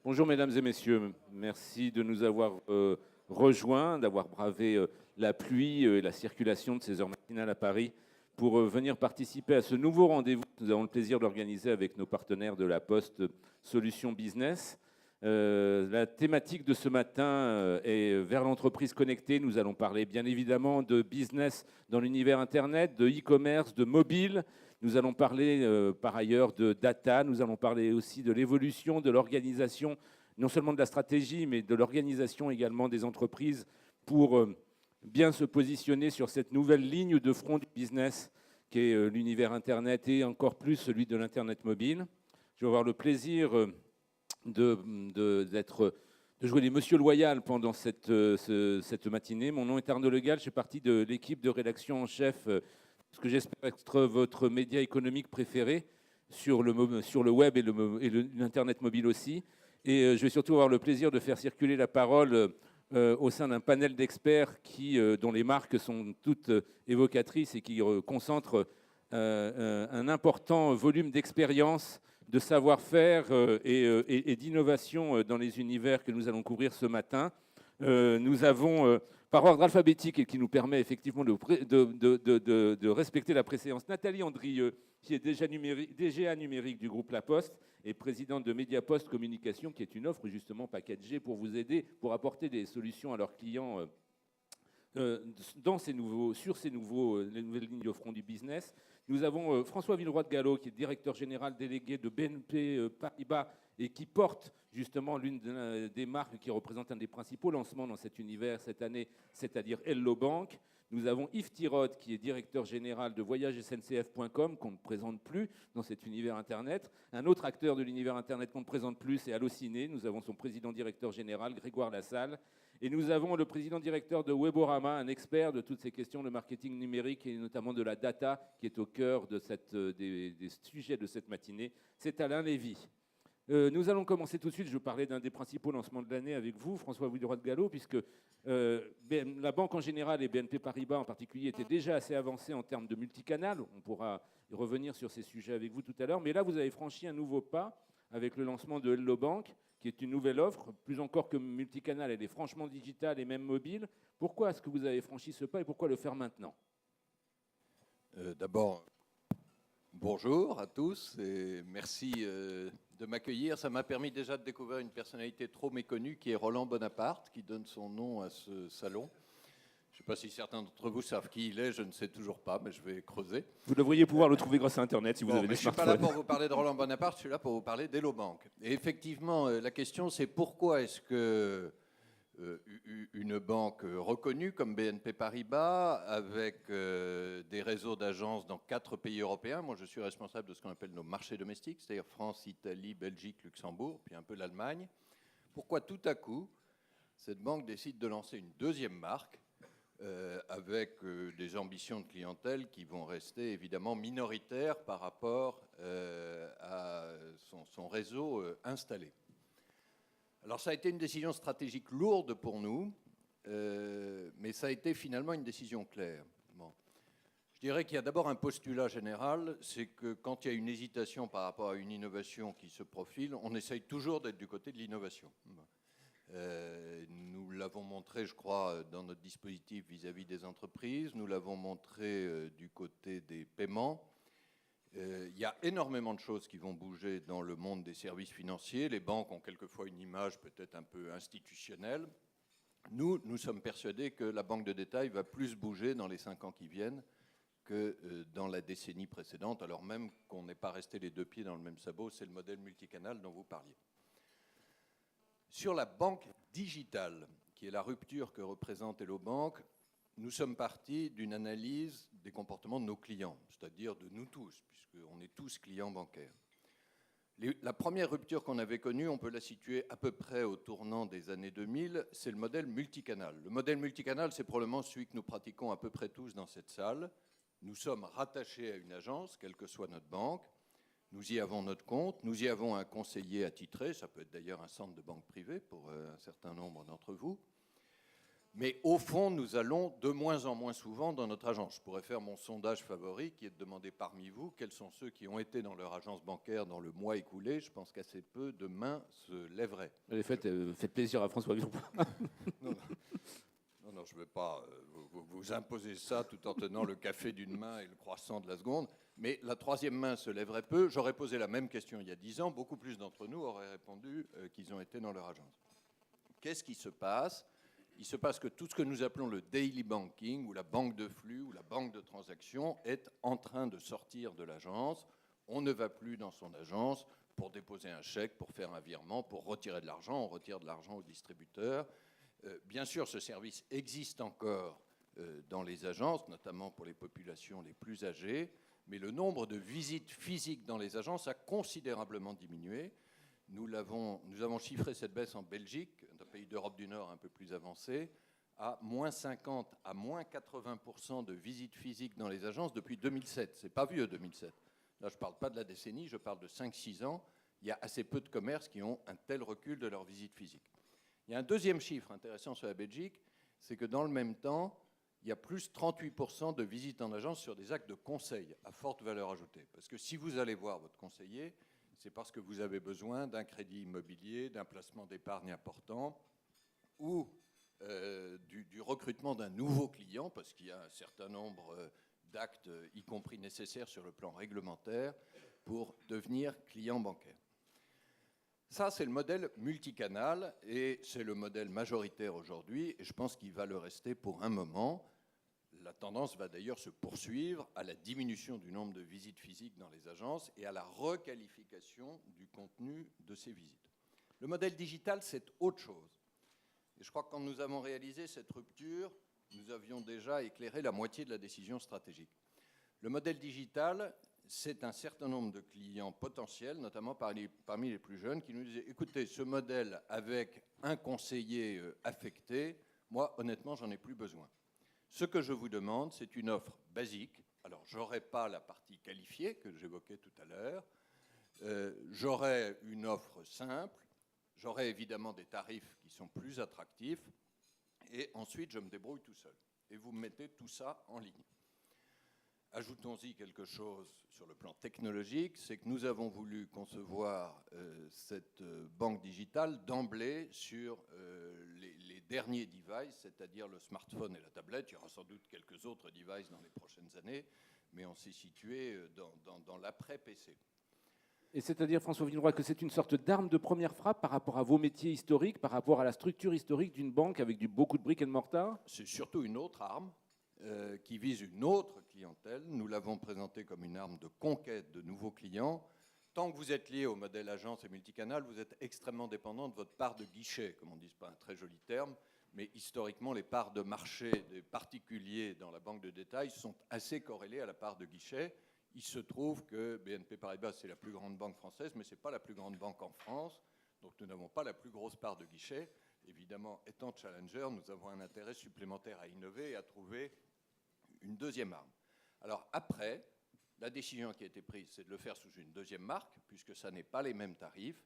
Bonjour mesdames et messieurs, merci de nous avoir rejoints, d'avoir bravé la pluie et la circulation de ces heures matinales à Paris pour venir participer à ce nouveau rendez-vous que nous avons le plaisir d'organiser avec nos partenaires de la Poste Solutions Business. La thématique de ce matin est vers l'entreprise connectée. Nous allons parler bien évidemment de business dans l'univers Internet, de e-commerce, de mobile. Nous allons parler par ailleurs de data. Nous allons parler aussi de l'évolution de l'organisation, non seulement de la stratégie, mais de l'organisation également des entreprises pour bien se positionner sur cette nouvelle ligne de front du business qui est l'univers Internet et encore plus celui de l'Internet mobile. Je vais avoir le plaisir de jouer les Monsieur Loyal pendant cette matinée. Mon nom est Arnaud Legal, je fais partie de l'équipe de rédaction en chef, ce que j'espère être votre média économique préféré sur le web et l'Internet mobile aussi. Et je vais surtout avoir le plaisir de faire circuler la parole au sein d'un panel d'experts dont les marques sont toutes évocatrices et qui concentrent un important volume d'expérience, de savoir-faire et d'innovation dans les univers que nous allons couvrir ce matin. Nous avons, par ordre alphabétique et qui nous permet effectivement de respecter la préséance, Nathalie Andrieux, qui est DGA numérique du groupe La Poste et présidente de Mediapost Communication, qui est une offre justement packagée pour vous aider, pour apporter des solutions à leurs clients sur ces les nouvelles lignes de front du business. Nous avons François Villeroy de Galhau, qui est directeur général délégué de BNP Paribas et qui porte justement l'une des marques qui représente un des principaux lancements dans cet univers cette année, c'est-à-dire Hello Bank. Nous avons Yves Tirode, qui est directeur général de voyagesncf.com, qu'on ne présente plus dans cet univers Internet. Un autre acteur de l'univers Internet qu'on ne présente plus, c'est Allociné. Nous avons son président-directeur général, Grégoire Lassalle. Et nous avons le président-directeur de Weborama, un expert de toutes ces questions de marketing numérique et notamment de la data, qui est au cœur des sujets de cette matinée. C'est Alain Lévy. Nous allons commencer tout de suite. Je vais parler d'un des principaux lancements de l'année avec vous, François Villeroy de Galhau, puisque la banque en général et BNP Paribas en particulier étaient déjà assez avancés en termes de multicanal. On pourra revenir sur ces sujets avec vous tout à l'heure. Mais là, vous avez franchi un nouveau pas avec le lancement de Hello Bank, qui est une nouvelle offre, plus encore que multicanal, elle est franchement digitale et même mobile. Pourquoi est-ce que vous avez franchi ce pas et pourquoi le faire maintenant ? D'abord, bonjour à tous et merci de m'accueillir. Ça m'a permis déjà de découvrir une personnalité trop méconnue qui est Roland Bonaparte, qui donne son nom à ce salon. Je ne sais pas si certains d'entre vous savent qui il est, je ne sais toujours pas, mais je vais creuser. Vous devriez pouvoir le trouver grâce à Internet si vous avez des smartphones. Je ne suis pas là pour vous parler de Roland Bonaparte, je suis là pour vous parler d'Hello Bank. Et effectivement, la question c'est pourquoi est-ce que une banque reconnue comme BNP Paribas, avec des réseaux d'agences dans 4 pays européens, moi je suis responsable de ce qu'on appelle nos marchés domestiques, c'est-à-dire France, Italie, Belgique, Luxembourg, puis un peu l'Allemagne, pourquoi tout à coup cette banque décide de lancer une deuxième marque avec des ambitions de clientèle qui vont rester évidemment minoritaires par rapport à son réseau installé. Alors ça a été une décision stratégique lourde pour nous, mais ça a été finalement une décision claire. Bon. Je dirais qu'il y a d'abord un postulat général, c'est que quand il y a une hésitation par rapport à une innovation qui se profile, on essaye toujours d'être du côté de l'innovation. Nous l'avons montré, je crois, dans notre dispositif vis-à-vis des entreprises, nous l'avons montré du côté des paiements. Il y a énormément de choses qui vont bouger dans le monde des services financiers. Les banques ont quelquefois une image peut-être un peu institutionnelle. Nous sommes persuadés que la banque de détail va plus bouger dans les 5 ans qui viennent que dans la décennie précédente, alors même qu'on n'est pas resté les deux pieds dans le même sabot. C'est le modèle multicanal dont vous parliez. Sur la banque digitale, qui est la rupture que représente Hello Bank, nous sommes partis d'une analyse des comportements de nos clients, c'est-à-dire de nous tous, puisqu'on est tous clients bancaires. La première rupture qu'on avait connue, on peut la situer à peu près au tournant des années 2000, c'est le modèle multicanal. Le modèle multicanal, c'est probablement celui que nous pratiquons à peu près tous dans cette salle. Nous sommes rattachés à une agence, quelle que soit notre banque. Nous y avons notre compte, nous y avons un conseiller attitré, ça peut être d'ailleurs un centre de banque privée pour un certain nombre d'entre vous. Mais au fond, nous allons de moins en moins souvent dans notre agence. Je pourrais faire mon sondage favori, qui est de demander parmi vous quels sont ceux qui ont été dans leur agence bancaire dans le mois écoulé. Je pense qu'assez peu de mains se lèveraient. Faites plaisir à François Villeroy. Non, je ne vais pas vous imposer ça tout en tenant le café d'une main et le croissant de la seconde. Mais la troisième main se lèverait peu. J'aurais posé la même question il y a 10 ans. Beaucoup plus d'entre nous auraient répondu qu'ils ont été dans leur agence. Qu'est-ce qui se passe ? Il se passe que tout ce que nous appelons le daily banking, ou la banque de flux, ou la banque de transactions, est en train de sortir de l'agence. On ne va plus dans son agence pour déposer un chèque, pour faire un virement, pour retirer de l'argent. On retire de l'argent au distributeur. Bien sûr, ce service existe encore dans les agences, notamment pour les populations les plus âgées, mais le nombre de visites physiques dans les agences a considérablement diminué. Nous avons chiffré cette baisse en Belgique, un pays d'Europe du Nord un peu plus avancé, à moins 50 à moins 80% de visites physiques dans les agences depuis 2007. Ce n'est pas vieux 2007. Là, je ne parle pas de la décennie, je parle de 5-6 ans. Il y a assez peu de commerces qui ont un tel recul de leurs visites physiques. Il y a un deuxième chiffre intéressant sur la Belgique, c'est que dans le même temps, il y a plus 38% de visites en agence sur des actes de conseil à forte valeur ajoutée. Parce que si vous allez voir votre conseiller, c'est parce que vous avez besoin d'un crédit immobilier, d'un placement d'épargne important ou du recrutement d'un nouveau client, parce qu'il y a un certain nombre d'actes, y compris nécessaires sur le plan réglementaire, pour devenir client bancaire. Ça, c'est le modèle multicanal et c'est le modèle majoritaire aujourd'hui et je pense qu'il va le rester pour un moment. La tendance va d'ailleurs se poursuivre à la diminution du nombre de visites physiques dans les agences et à la requalification du contenu de ces visites. Le modèle digital, c'est autre chose. Et je crois que quand nous avons réalisé cette rupture, nous avions déjà éclairé la moitié de la décision stratégique. Le modèle digital, c'est un certain nombre de clients potentiels, notamment parmi les plus jeunes, qui nous disaient « Écoutez, ce modèle avec un conseiller affecté, moi, honnêtement, j'en ai plus besoin. Ce que je vous demande, c'est une offre basique. Alors, je n'aurai pas la partie qualifiée que j'évoquais tout à l'heure. J'aurai une offre simple. J'aurai évidemment des tarifs qui sont plus attractifs. Et ensuite, je me débrouille tout seul. Et vous mettez tout ça en ligne. » Ajoutons-y quelque chose sur le plan technologique, c'est que nous avons voulu concevoir cette banque digitale d'emblée sur les derniers devices, c'est-à-dire le smartphone et la tablette. Il y aura sans doute quelques autres devices dans les prochaines années, mais on s'est situé dans l'après-PC. Et c'est-à-dire, François Villeroy, que c'est une sorte d'arme de première frappe par rapport à vos métiers historiques, par rapport à la structure historique d'une banque avec beaucoup de briques et de mortar ? C'est surtout une autre arme. Qui vise une autre clientèle. Nous l'avons présenté comme une arme de conquête de nouveaux clients. Tant que vous êtes lié au modèle agence et multicanal, vous êtes extrêmement dépendant de votre part de guichet, comme on dit, ce n'est pas un très joli terme, mais historiquement, les parts de marché des particuliers dans la banque de détail sont assez corrélées à la part de guichet. Il se trouve que BNP Paribas, c'est la plus grande banque française, mais ce n'est pas la plus grande banque en France, donc nous n'avons pas la plus grosse part de guichet. Évidemment, étant challenger, nous avons un intérêt supplémentaire à innover et à trouver une deuxième arme. Alors après, la décision qui a été prise, c'est de le faire sous une deuxième marque, puisque ça n'est pas les mêmes tarifs.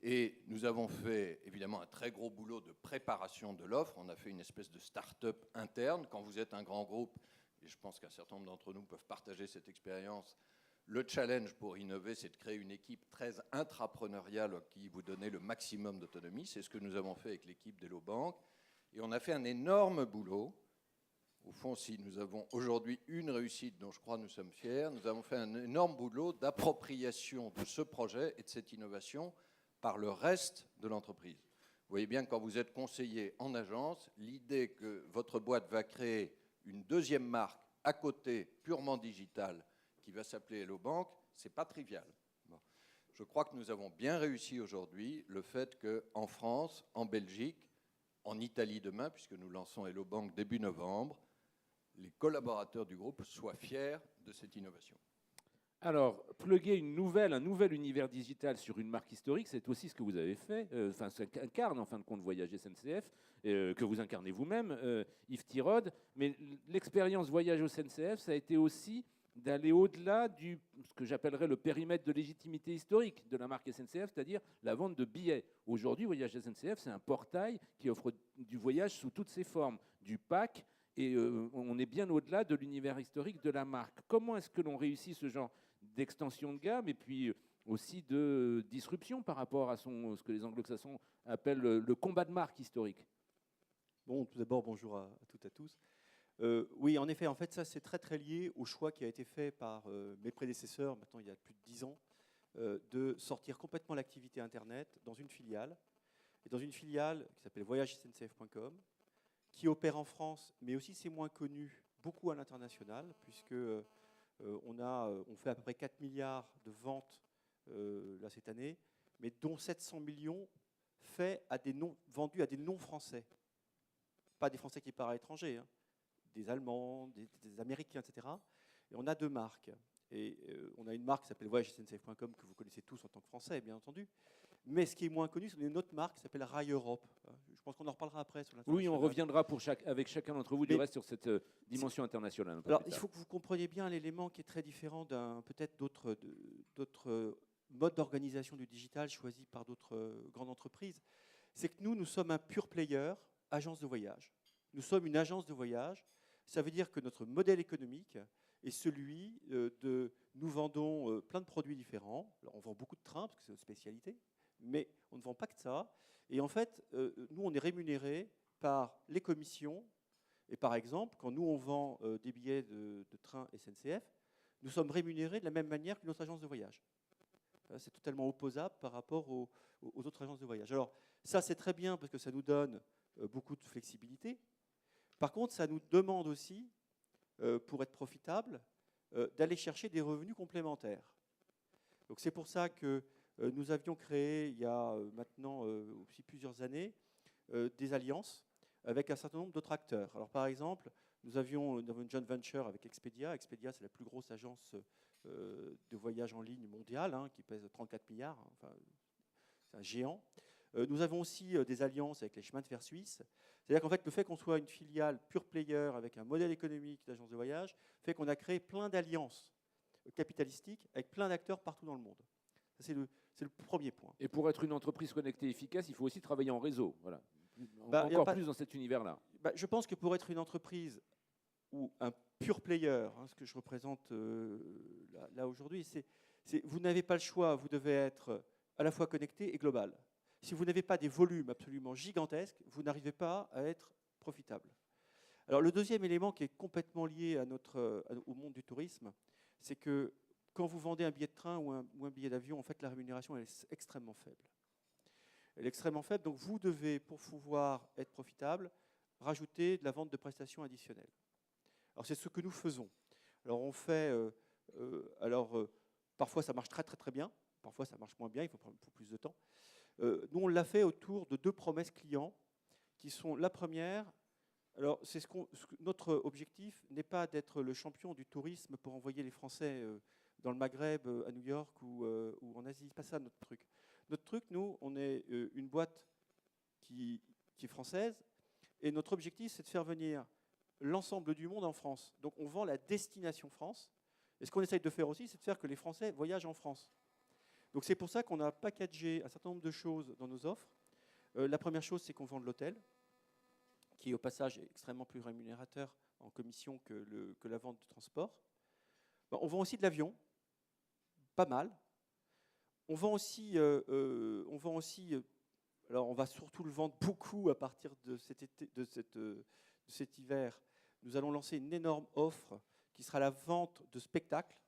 Et nous avons fait évidemment un très gros boulot de préparation de l'offre. On a fait une espèce de start-up interne. Quand vous êtes un grand groupe, et je pense qu'un certain nombre d'entre nous peuvent partager cette expérience, le challenge pour innover, c'est de créer une équipe très intrapreneuriale qui vous donne le maximum d'autonomie. C'est ce que nous avons fait avec l'équipe d'Hello Bank. Et on a fait un énorme boulot. Au fond, si nous avons aujourd'hui une réussite dont je crois nous sommes fiers, nous avons fait un énorme boulot d'appropriation de ce projet et de cette innovation par le reste de l'entreprise. Vous voyez bien que quand vous êtes conseiller en agence, l'idée que votre boîte va créer une deuxième marque à côté, purement digitale, qui va s'appeler Hello Bank, ce n'est pas trivial. Bon. Je crois que nous avons bien réussi aujourd'hui le fait qu'en France, en Belgique, en Italie demain, puisque nous lançons Hello Bank début novembre, les collaborateurs du groupe soient fiers de cette innovation. Alors, plugger un nouvel univers digital sur une marque historique, c'est aussi ce que vous avez fait. Ça incarne en fin de compte Voyage SNCF, que vous incarnez vous-même, Yves Tirode. Mais l'expérience Voyage au SNCF, ça a été aussi d'aller au-delà du ce que j'appellerais le périmètre de légitimité historique de la marque SNCF, c'est-à-dire la vente de billets. Aujourd'hui, Voyage SNCF, c'est un portail qui offre du voyage sous toutes ses formes, du pack, et on est bien au-delà de l'univers historique de la marque. Comment est-ce que l'on réussit ce genre d'extension de gamme et puis aussi de disruption par rapport à ce que les anglo-saxons appellent le combat de marque historique? Bon, tout d'abord, bonjour à toutes et à tous. Oui, en effet, ça c'est très très lié au choix qui a été fait par mes prédécesseurs, maintenant il y a plus de 10 ans, de sortir complètement l'activité Internet dans une filiale, et dans une filiale qui s'appelle voyagesncf.com, qui opère en France, mais aussi c'est moins connu, beaucoup à l'international, puisque on fait à peu près 4 milliards de ventes là, cette année, mais dont 700 millions vendus à des non-français. Pas des Français qui partent à l'étranger, hein, des Allemands, des Américains, etc. Et on a 2 marques. Et on a une marque qui s'appelle voyagesncf.com, que vous connaissez tous en tant que Français, bien entendu. Mais ce qui est moins connu, c'est une autre marque qui s'appelle Rail Europe. Je pense qu'on en reparlera après sur l'international. Oui, on reviendra avec chacun d'entre vous du reste sur cette dimension internationale. Alors, il faut que vous compreniez bien l'élément qui est très différent peut-être d'autres modes d'organisation du digital choisis par d'autres grandes entreprises. C'est que nous sommes un pure player, agence de voyage. Nous sommes une agence de voyage. Ça veut dire que notre modèle économique est celui de... Nous vendons plein de produits différents. Alors, on vend beaucoup de trains, parce que c'est notre spécialité, mais on ne vend pas que ça. Et en fait, nous, on est rémunérés par les commissions. Et par exemple, quand nous, on vend des billets de train SNCF, nous sommes rémunérés de la même manière que notre agence de voyage. C'est totalement opposable par rapport aux autres agences de voyage. Alors, ça, c'est très bien parce que ça nous donne beaucoup de flexibilité. Par contre, ça nous demande aussi, pour être profitable, d'aller chercher des revenus complémentaires. Donc, c'est pour ça que nous avions créé, il y a maintenant aussi plusieurs années, des alliances avec un certain nombre d'autres acteurs. Alors, par exemple, nous avons une joint venture avec Expedia. Expedia, c'est la plus grosse agence de voyage en ligne mondiale, hein, qui pèse 34 milliards. Hein, enfin, c'est un géant. Nous avons aussi des alliances avec les chemins de fer suisses. C'est-à-dire qu'en fait, le fait qu'on soit une filiale pure player avec un modèle économique d'agence de voyage fait qu'on a créé plein d'alliances capitalistiques avec plein d'acteurs partout dans le monde. Ça, c'est le premier point. Et pour être une entreprise connectée efficace, il faut aussi travailler en réseau. Voilà. Encore plus dans cet univers-là. Je pense que pour être une entreprise ou un pure player, hein, ce que je représente là aujourd'hui, vous n'avez pas le choix, vous devez être à la fois connecté et global. Si vous n'avez pas des volumes absolument gigantesques, vous n'arrivez pas à être profitable. Alors le deuxième élément qui est complètement lié au monde du tourisme, c'est que quand vous vendez un billet de train ou un billet d'avion, en fait, la rémunération elle est extrêmement faible. Elle est extrêmement faible, donc vous devez, pour pouvoir être profitable, rajouter de la vente de prestations additionnelles. Alors c'est ce que nous faisons. Alors on fait, parfois ça marche très très très bien, parfois ça marche moins bien, il faut prendre plus de temps. Nous on l'a fait autour de 2 promesses clients, qui sont la première. Alors notre objectif n'est pas d'être le champion du tourisme pour envoyer les Français dans le Maghreb, à New York ou en Asie. C'est pas ça notre truc. Notre truc, nous, on est une boîte qui est française, et notre objectif, c'est de faire venir l'ensemble du monde en France. Donc on vend la destination France, et ce qu'on essaye de faire aussi, c'est de faire que les Français voyagent en France. Donc c'est pour ça qu'on a packagé un certain nombre de choses dans nos offres. La première chose, c'est qu'on vend de l'hôtel, qui au passage est extrêmement plus rémunérateur en commission que la vente de transport. On vend aussi de l'avion, pas mal. On vend aussi, alors on va surtout le vendre beaucoup à partir de cet hiver. Nous allons lancer une énorme offre qui sera la vente de spectacles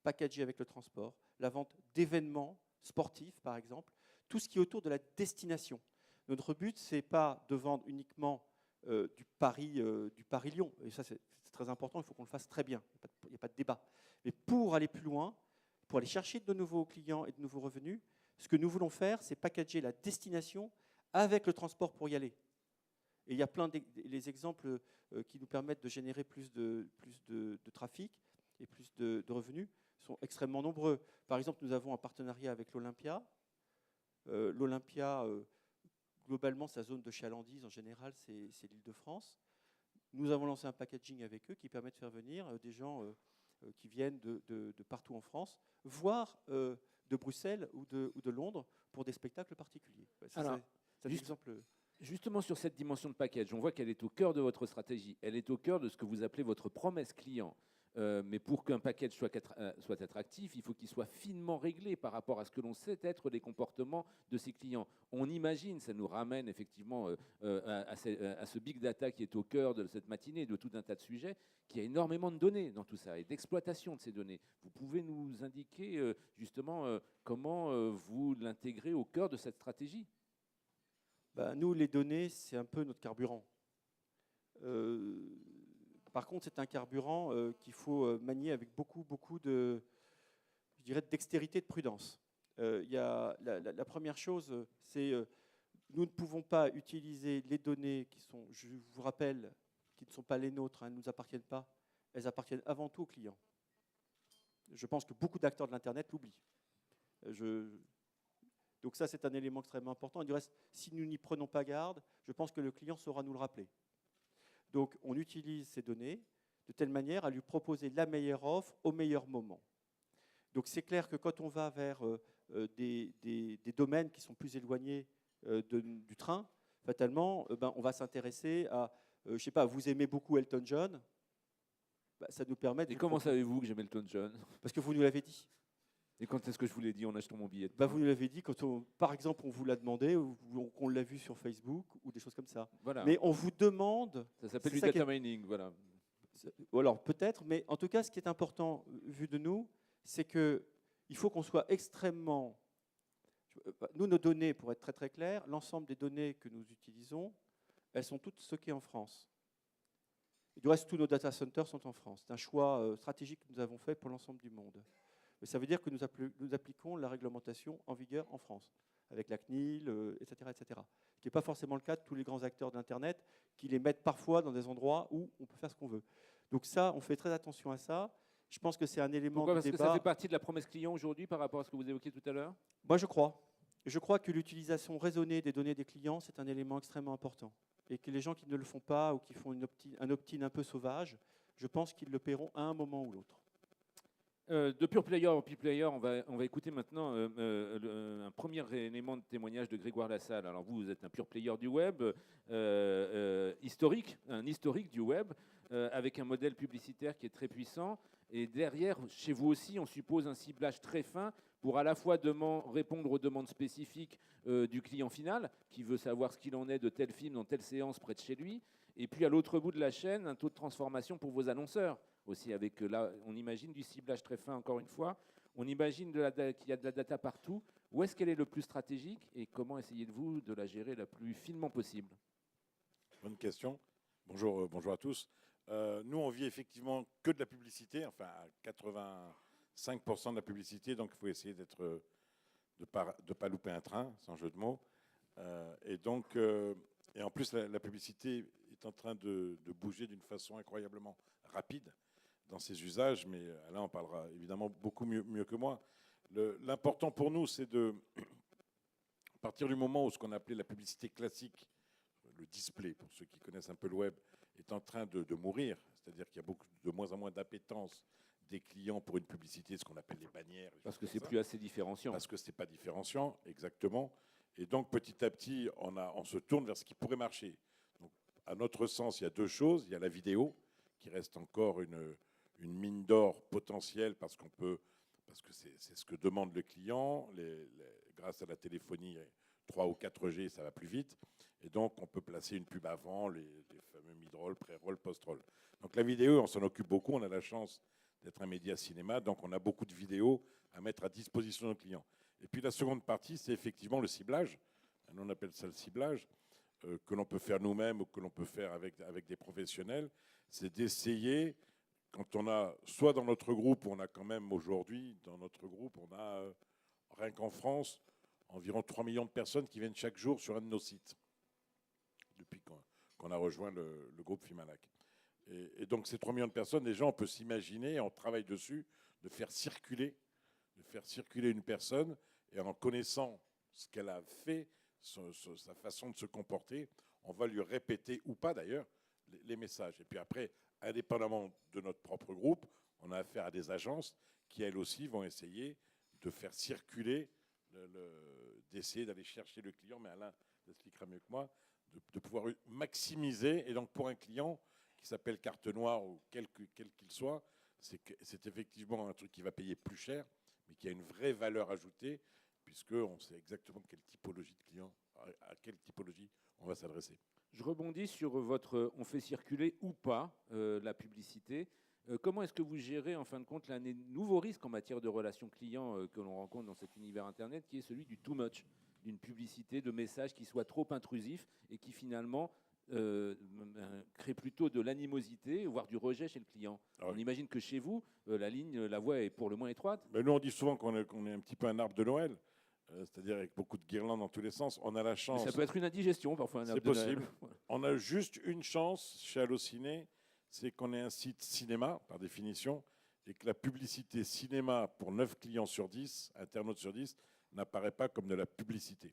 packagés avec le transport, la vente d'événements sportifs par exemple, tout ce qui est autour de la destination. Notre but, ce n'est pas de vendre uniquement du Paris-Lyon, et ça c'est très important, il faut qu'on le fasse très bien, il n'y a pas de débat. Mais pour aller plus loin, pour aller chercher de nouveaux clients et de nouveaux revenus, ce que nous voulons faire, c'est packager la destination avec le transport pour y aller. Et il y a plein les exemples qui nous permettent de générer plus de trafic et plus de revenus sont extrêmement nombreux. Par exemple, nous avons un partenariat avec l'Olympia. L'Olympia, globalement, sa zone de chalandise, en général, c'est l'Île-de-France. Nous avons lancé un packaging avec eux qui permet de faire venir des gens qui viennent de partout en France, voire de Bruxelles ou de Londres pour des spectacles particuliers. Alors, c'est un juste- exemple. Justement, sur cette dimension de package, on voit qu'elle est au cœur de votre stratégie. Elle est au cœur de ce que vous appelez votre promesse client. Mais pour qu'un package soit attractif, il faut qu'il soit finement réglé par rapport à ce que l'on sait être les comportements de ses clients. On imagine, ça nous ramène effectivement à ce big data qui est au cœur de cette matinée, de tout un tas de sujets, qu'il y a énormément de données dans tout ça et d'exploitation de ces données. Vous pouvez nous indiquer justement comment vous l'intégrez au cœur de cette stratégie? Nous, les données, c'est un peu notre carburant. Par contre, c'est un carburant qu'il faut manier avec beaucoup de, je dirais, de dextérité et de prudence. La première chose, c'est nous ne pouvons pas utiliser les données qui sont, je vous rappelle, qui ne sont pas les nôtres, elles ne nous appartiennent pas, elles appartiennent avant tout aux clients. Je pense que beaucoup d'acteurs de l'Internet l'oublient. Donc ça, c'est un élément extrêmement important. Et du reste, si nous n'y prenons pas garde, je pense que le client saura nous le rappeler. Donc on utilise ces données de telle manière à lui proposer la meilleure offre au meilleur moment. Donc c'est clair que quand on va vers des domaines qui sont plus éloignés du train, fatalement, on va s'intéresser à, je ne sais pas, vous aimez beaucoup Elton John, ça nous permet de... Et comment savez-vous que j'aime Elton John? Parce que vous nous l'avez dit. Et quand est-ce que je vous l'ai dit en achetant mon billet? Vous nous l'avez dit quand, par exemple, on vous l'a demandé ou qu'on l'a vu sur Facebook ou des choses comme ça. Voilà. Mais on vous demande... Ça s'appelle du data mining, voilà. Alors peut-être, mais en tout cas, ce qui est important, vu de nous, c'est qu'il faut qu'on soit extrêmement... Nous, nos données, pour être très très clair, l'ensemble des données que nous utilisons, elles sont toutes stockées en France. Et du reste, tous nos data centers sont en France. C'est un choix stratégique que nous avons fait pour l'ensemble du monde. Mais ça veut dire que nous appliquons la réglementation en vigueur en France, avec la CNIL, etc., etc. Ce qui n'est pas forcément le cas de tous les grands acteurs d'Internet, qui les mettent parfois dans des endroits où on peut faire ce qu'on veut. Donc ça, on fait très attention à ça. Je pense que c'est un élément Pourquoi? de Parce débat. que ça fait partie de la promesse client aujourd'hui par rapport à ce que vous évoquiez tout à l'heure? Moi, je crois. Je crois que l'utilisation raisonnée des données des clients, c'est un élément extrêmement important. Et que les gens qui ne le font pas ou qui font un opt-in un peu sauvage, je pense qu'ils le paieront à un moment ou l'autre. De pure player en pure player, on va écouter maintenant un premier élément de témoignage de Grégoire Lassalle. Alors vous êtes un pure player du web, historique, un historique du web, avec un modèle publicitaire qui est très puissant. Et derrière, chez vous aussi, on suppose un ciblage très fin pour à la fois répondre aux demandes spécifiques du client final, qui veut savoir ce qu'il en est de tel film dans telle séance près de chez lui, et puis à l'autre bout de la chaîne, un taux de transformation pour vos annonceurs. Aussi avec là, on imagine du ciblage très fin encore une fois. On imagine qu'il y a de la data partout. Où est-ce qu'elle est le plus stratégique et comment essayez-vous de la gérer la plus finement possible? Bonne question. Bonjour, bonjour à tous. Nous, on vit effectivement que de la publicité, enfin à 85% de la publicité, donc il faut essayer de ne pas louper un train, sans jeu de mots. Et en plus, la publicité est en train de bouger d'une façon incroyablement rapide dans ses usages, mais là, on parlera évidemment beaucoup mieux que moi. L'important pour nous, c'est à partir du moment où ce qu'on appelait la publicité classique, le display, pour ceux qui connaissent un peu le web, est en train de mourir, c'est-à-dire qu'il y a de moins en moins d'appétence des clients pour une publicité, ce qu'on appelle les bannières. Parce que c'est plus assez différenciant. Parce que ce n'est pas différenciant, exactement. Et donc, petit à petit, on se tourne vers ce qui pourrait marcher. Donc, à notre sens, il y a deux choses. Il y a la vidéo, qui reste encore une mine d'or potentielle, parce que c'est ce que demande le client. Grâce à la téléphonie 3 ou 4G, ça va plus vite. Et donc, on peut placer une pub avant, les fameux mid-roll, pré-roll, post-roll. Donc, la vidéo, on s'en occupe beaucoup. On a la chance d'être un média cinéma, donc on a beaucoup de vidéos à mettre à disposition de nos clients. Et puis, la seconde partie, c'est effectivement le ciblage. Nous, on appelle ça le ciblage, que l'on peut faire nous-mêmes ou que l'on peut faire avec des professionnels. C'est d'essayer, quand on a, soit dans notre groupe, on a quand même aujourd'hui, dans notre groupe, on a, rien qu'en France, environ 3 millions de personnes qui viennent chaque jour sur un de nos sites, depuis qu'on a rejoint le groupe Fimalac. Et donc, ces 3 millions de personnes, déjà, on peut s'imaginer, on travaille dessus, de faire circuler une personne, et en connaissant ce qu'elle a fait, sa façon de se comporter, on va lui répéter, ou pas d'ailleurs, les messages. Et puis après, indépendamment de notre propre groupe, on a affaire à des agences qui, elles aussi, vont essayer de faire circuler, d'essayer d'aller chercher le client, mais Alain l'expliquera mieux que moi, de pouvoir maximiser. Et donc, pour un client qui s'appelle carte noire ou quel qu'il soit, c'est effectivement un truc qui va payer plus cher, mais qui a une vraie valeur ajoutée, puisqu'on sait exactement quelle typologie de client, à quelle typologie on va s'adresser. Je rebondis sur votre on fait circuler ou pas la publicité. Comment est-ce que vous gérez en fin de compte l'un des nouveaux risques en matière de relations clients que l'on rencontre dans cet univers Internet, qui est celui du too much, d'une publicité, de messages qui soient trop intrusifs et qui finalement crée plutôt de l'animosité, voire du rejet chez le client. On imagine que chez vous, la voie est pour le moins étroite. Mais nous, on dit souvent qu'on est un petit peu un arbre de Noël, c'est-à-dire avec beaucoup de guirlandes dans tous les sens. On a la chance. Mais ça peut être une indigestion parfois. C'est possible. On a juste une chance chez Allociné, c'est qu'on est un site cinéma, par définition, et que la publicité cinéma pour 9 clients sur 10, internautes sur 10, n'apparaît pas comme de la publicité.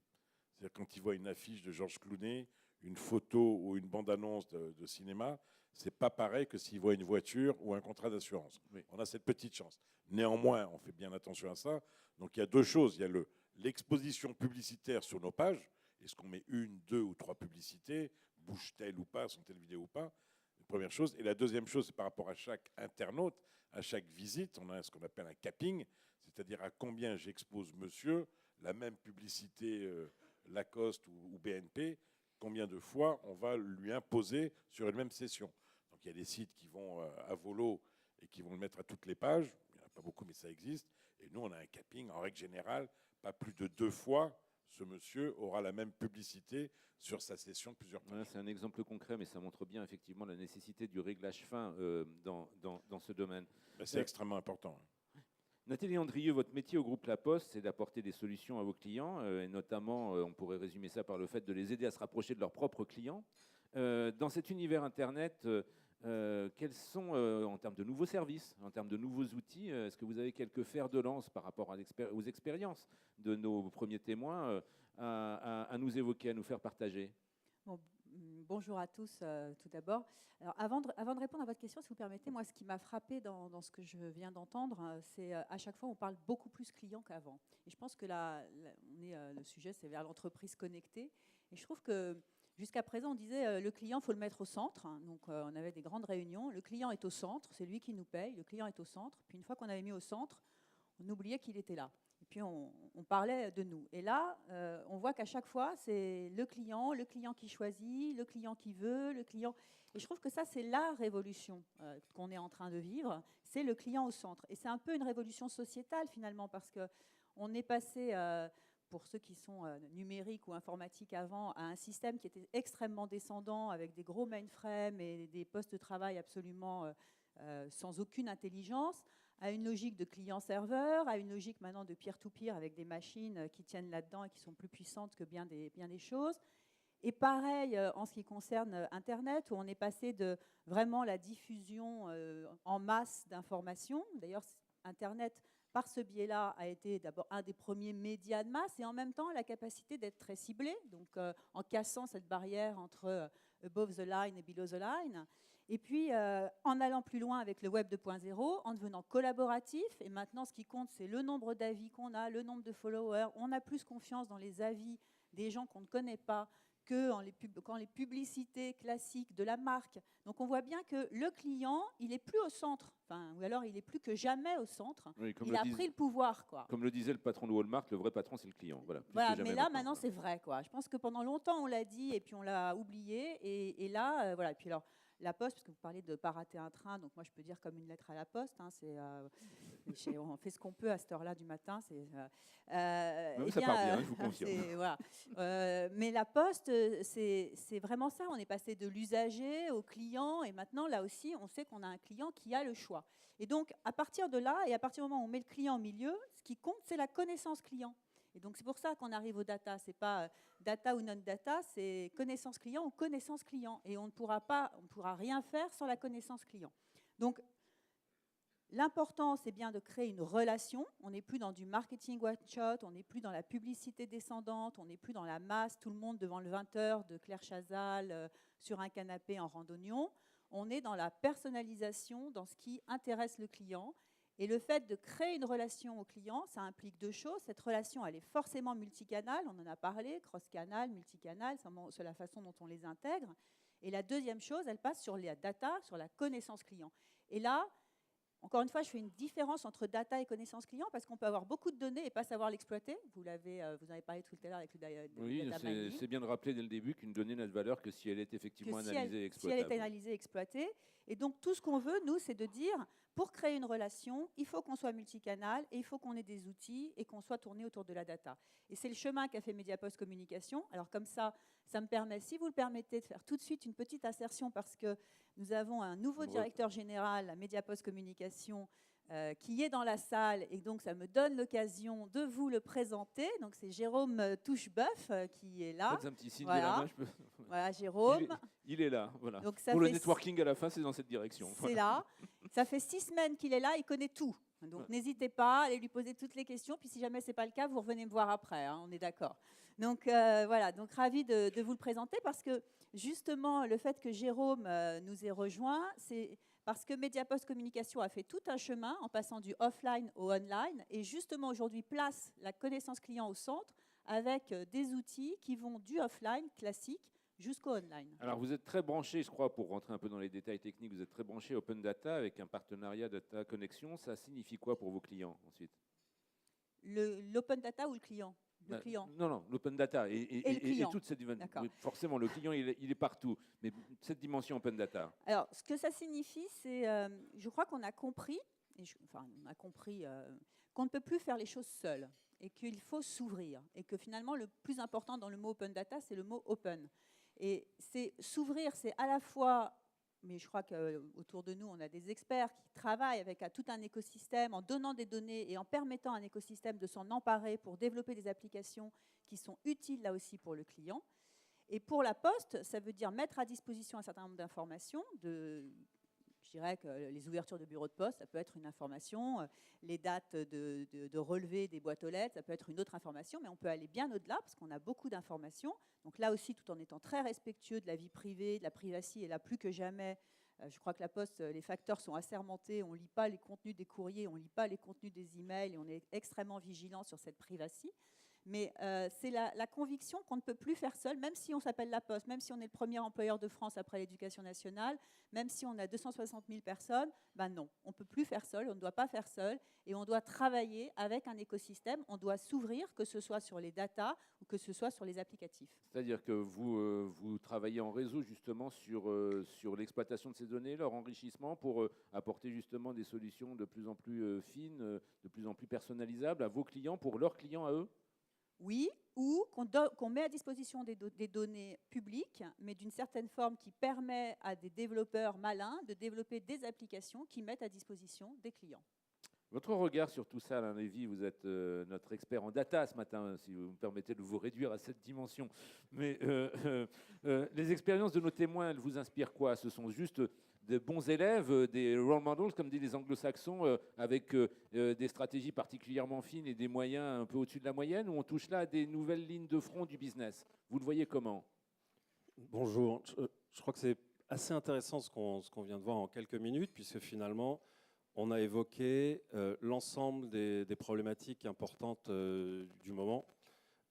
C'est-à-dire quand ils voient une affiche de Georges Clooney, une photo ou une bande-annonce de cinéma, c'est pas pareil que s'ils voient une voiture ou un contrat d'assurance. Oui. On a cette petite chance. Néanmoins, on fait bien attention à ça. Donc il y a deux choses. Il y a l'exposition publicitaire sur nos pages. Est-ce qu'on met 1, 2 ou 3 publicités, bouge-t-elle ou pas, sont-elles vidéo ou pas? Première chose. Et la deuxième chose, c'est par rapport à chaque internaute, à chaque visite, on a ce qu'on appelle un capping, c'est-à-dire à combien j'expose monsieur, la même publicité Lacoste ou BNP, combien de fois on va lui imposer sur une même session. Donc il y a des sites qui vont à volo et qui vont le mettre à toutes les pages. Il n'y en a pas beaucoup, mais ça existe. Et nous, on a un capping, en règle générale, pas plus de 2 fois, ce monsieur aura la même publicité sur sa session de plusieurs pages. Voilà, c'est un exemple concret, mais ça montre bien effectivement la nécessité du réglage fin dans ce domaine. C'est extrêmement important. Nathalie Andrieux, votre métier au groupe La Poste, c'est d'apporter des solutions à vos clients, et notamment, on pourrait résumer ça par le fait de les aider à se rapprocher de leurs propres clients. Dans cet univers Internet, quels sont, en termes de nouveaux services, en termes de nouveaux outils, est-ce que vous avez quelques fers de lance par rapport aux expériences de nos premiers témoins à nous évoquer, à nous faire partager? Bonjour à tous, tout d'abord. Alors, avant de répondre à votre question, si vous permettez, moi, ce qui m'a frappé dans ce que je viens d'entendre, c'est à chaque fois, on parle beaucoup plus client qu'avant. Et je pense que le sujet, c'est vers l'entreprise connectée. Et je trouve que jusqu'à présent, on disait le client, il faut le mettre au centre. Donc, on avait des grandes réunions. Le client est au centre, c'est lui qui nous paye. Le client est au centre. Puis, une fois qu'on avait mis au centre, on oubliait qu'il était là. Et puis, on parlait de nous. Et là, on voit qu'à chaque fois, c'est le client qui choisit, le client qui veut, le client... Et je trouve que ça, c'est la révolution qu'on est en train de vivre. C'est le client au centre. Et c'est un peu une révolution sociétale, finalement, parce qu'on est passé, pour ceux qui sont numériques ou informatiques avant, à un système qui était extrêmement descendant, avec des gros mainframes et des postes de travail absolument sans aucune intelligence, à une logique de client-serveur, à une logique maintenant de peer-to-peer avec des machines qui tiennent là-dedans et qui sont plus puissantes que bien des choses. Et pareil en ce qui concerne Internet, où on est passé de vraiment la diffusion en masse d'informations. D'ailleurs, Internet, par ce biais-là, a été d'abord un des premiers médias de masse et en même temps la capacité d'être très ciblé, donc en cassant cette barrière entre above the line et below the line. Et puis, en allant plus loin avec le Web 2.0, en devenant collaboratif, et maintenant, ce qui compte, c'est le nombre d'avis qu'on a, le nombre de followers. On a plus confiance dans les avis des gens qu'on ne connaît pas que quand les publicités classiques de la marque. Donc, on voit bien que le client, il n'est plus au centre, ou alors il est plus que jamais au centre. Oui, il a pris le pouvoir, quoi. Comme le disait le patron de Walmart, le vrai patron, c'est le client. Voilà, mais là, maintenant, c'est vrai, quoi. Je pense que pendant longtemps, on l'a dit et puis on l'a oublié. Et là, voilà. Et puis alors, La Poste, parce que vous parlez de ne pas rater un train, donc moi je peux dire comme une lettre à la Poste, on fait ce qu'on peut à cette heure-là du matin. Ça part bien, je vous confirme. Voilà. Mais La Poste, c'est vraiment ça, on est passé de l'usager au client, et maintenant là aussi on sait qu'on a un client qui a le choix. Et donc à partir de là, et à partir du moment où on met le client au milieu, ce qui compte c'est la connaissance client. Et donc, c'est pour ça qu'on arrive au data. Ce n'est pas data ou non-data, c'est connaissance client ou connaissance client. Et on ne pourra rien faire sans la connaissance client. Donc, l'important, c'est bien de créer une relation. On n'est plus dans du marketing one-shot, on n'est plus dans la publicité descendante, on n'est plus dans la masse, tout le monde devant le 20h de Claire Chazal sur un canapé en randonnion. on est dans la personnalisation, dans ce qui intéresse le client. Et le fait de créer une relation au client, ça implique deux choses. Cette relation, elle est forcément multicanale, on en a parlé, cross-canal, multicanal, c'est la façon dont on les intègre. Et la deuxième chose, elle passe sur la data, sur la connaissance client. Et là, encore une fois, je fais une différence entre data et connaissance client parce qu'on peut avoir beaucoup de données et pas savoir l'exploiter. Vous en avez parlé tout à l'heure avec le Oui, data mining. c'est bien de rappeler dès le début qu'une donnée n'a de valeur que si elle est effectivement analysée et exploitable. Si elle est analysée et exploitée. Et donc, tout ce qu'on veut, nous, c'est de dire, pour créer une relation, il faut qu'on soit multicanal et il faut qu'on ait des outils et qu'on soit tourné autour de la data. Et c'est le chemin qu'a fait Mediapost Communication. Alors, comme ça me permet, si vous le permettez, de faire tout de suite une petite insertion parce que nous avons un nouveau directeur général à Mediapost Communication qui est dans la salle, et donc ça me donne l'occasion de vous le présenter. Donc c'est Jérôme Toucheboeuf qui est là. Faites un petit signe Voilà. de la main. Je peux... Voilà, Jérôme. Il est là. Voilà. Donc, ça pour le fait networking à la fin, c'est dans cette direction. C'est là. Ça fait 6 semaines qu'il est là, il connaît tout. Donc n'hésitez pas à aller lui poser toutes les questions. Puis si jamais ce n'est pas le cas, vous revenez me voir après, hein, on est d'accord. Donc voilà, donc ravi de vous le présenter parce que justement, le fait que Jérôme nous ait rejoint, c'est parce que Mediapost Communication a fait tout un chemin en passant du offline au online et justement aujourd'hui place la connaissance client au centre avec des outils qui vont du offline classique jusqu'au online. Alors vous êtes très branché, je crois, pour rentrer un peu dans les détails techniques, vous êtes très branché Open Data avec un partenariat Data Connection. Ça signifie quoi pour vos clients ensuite? L'open data ou le client? Le client. Non, l'open data et toute cette dimension. Oui, forcément, le client, il est partout. Mais cette dimension open data. Alors, ce que ça signifie, c'est, je crois qu'on a compris, qu'on ne peut plus faire les choses seul et qu'il faut s'ouvrir. Et que finalement, le plus important dans le mot open data, c'est le mot open. Et c'est s'ouvrir, c'est à la fois... Mais je crois qu'autour de nous, on a des experts qui travaillent avec tout un écosystème en donnant des données et en permettant à un écosystème de s'en emparer pour développer des applications qui sont utiles là aussi pour le client. Et pour la Poste, ça veut dire mettre à disposition un certain nombre d'informations. Je dirais que les ouvertures de bureaux de poste, ça peut être une information. Les dates de relevé des boîtes aux lettres, ça peut être une autre information. Mais on peut aller bien au-delà parce qu'on a beaucoup d'informations. Donc là aussi, tout en étant très respectueux de la vie privée, de la privacy, et là plus que jamais, je crois que la Poste, les facteurs sont assermentés. On ne lit pas les contenus des courriers, on ne lit pas les contenus des emails et on est extrêmement vigilant sur cette privacy. Mais c'est la conviction qu'on ne peut plus faire seul, même si on s'appelle La Poste, même si on est le premier employeur de France après l'éducation nationale, même si on a 260 000 personnes, ben non, on ne peut plus faire seul, on ne doit pas faire seul, et on doit travailler avec un écosystème, on doit s'ouvrir, que ce soit sur les datas ou que ce soit sur les applicatifs. C'est-à-dire que vous travaillez en réseau justement sur l'exploitation de ces données, leur enrichissement, pour apporter justement des solutions de plus en plus fines, de plus en plus personnalisables à vos clients, pour leurs clients à eux? Oui, ou qu'on met à disposition des données publiques, mais d'une certaine forme qui permet à des développeurs malins de développer des applications qui mettent à disposition des clients. Votre regard sur tout ça, Alain Lévy, vous êtes notre expert en data ce matin, si vous me permettez de vous réduire à cette dimension. Mais les expériences de nos témoins, elles vous inspirent quoi? Ce sont juste des bons élèves, des role models, comme disent les anglo-saxons, avec des stratégies particulièrement fines et des moyens un peu au-dessus de la moyenne, ou on touche là à des nouvelles lignes de front du business? Vous le voyez comment? Bonjour. Je crois que c'est assez intéressant ce qu'on vient de voir en quelques minutes, puisque finalement, on a évoqué l'ensemble des problématiques importantes du moment.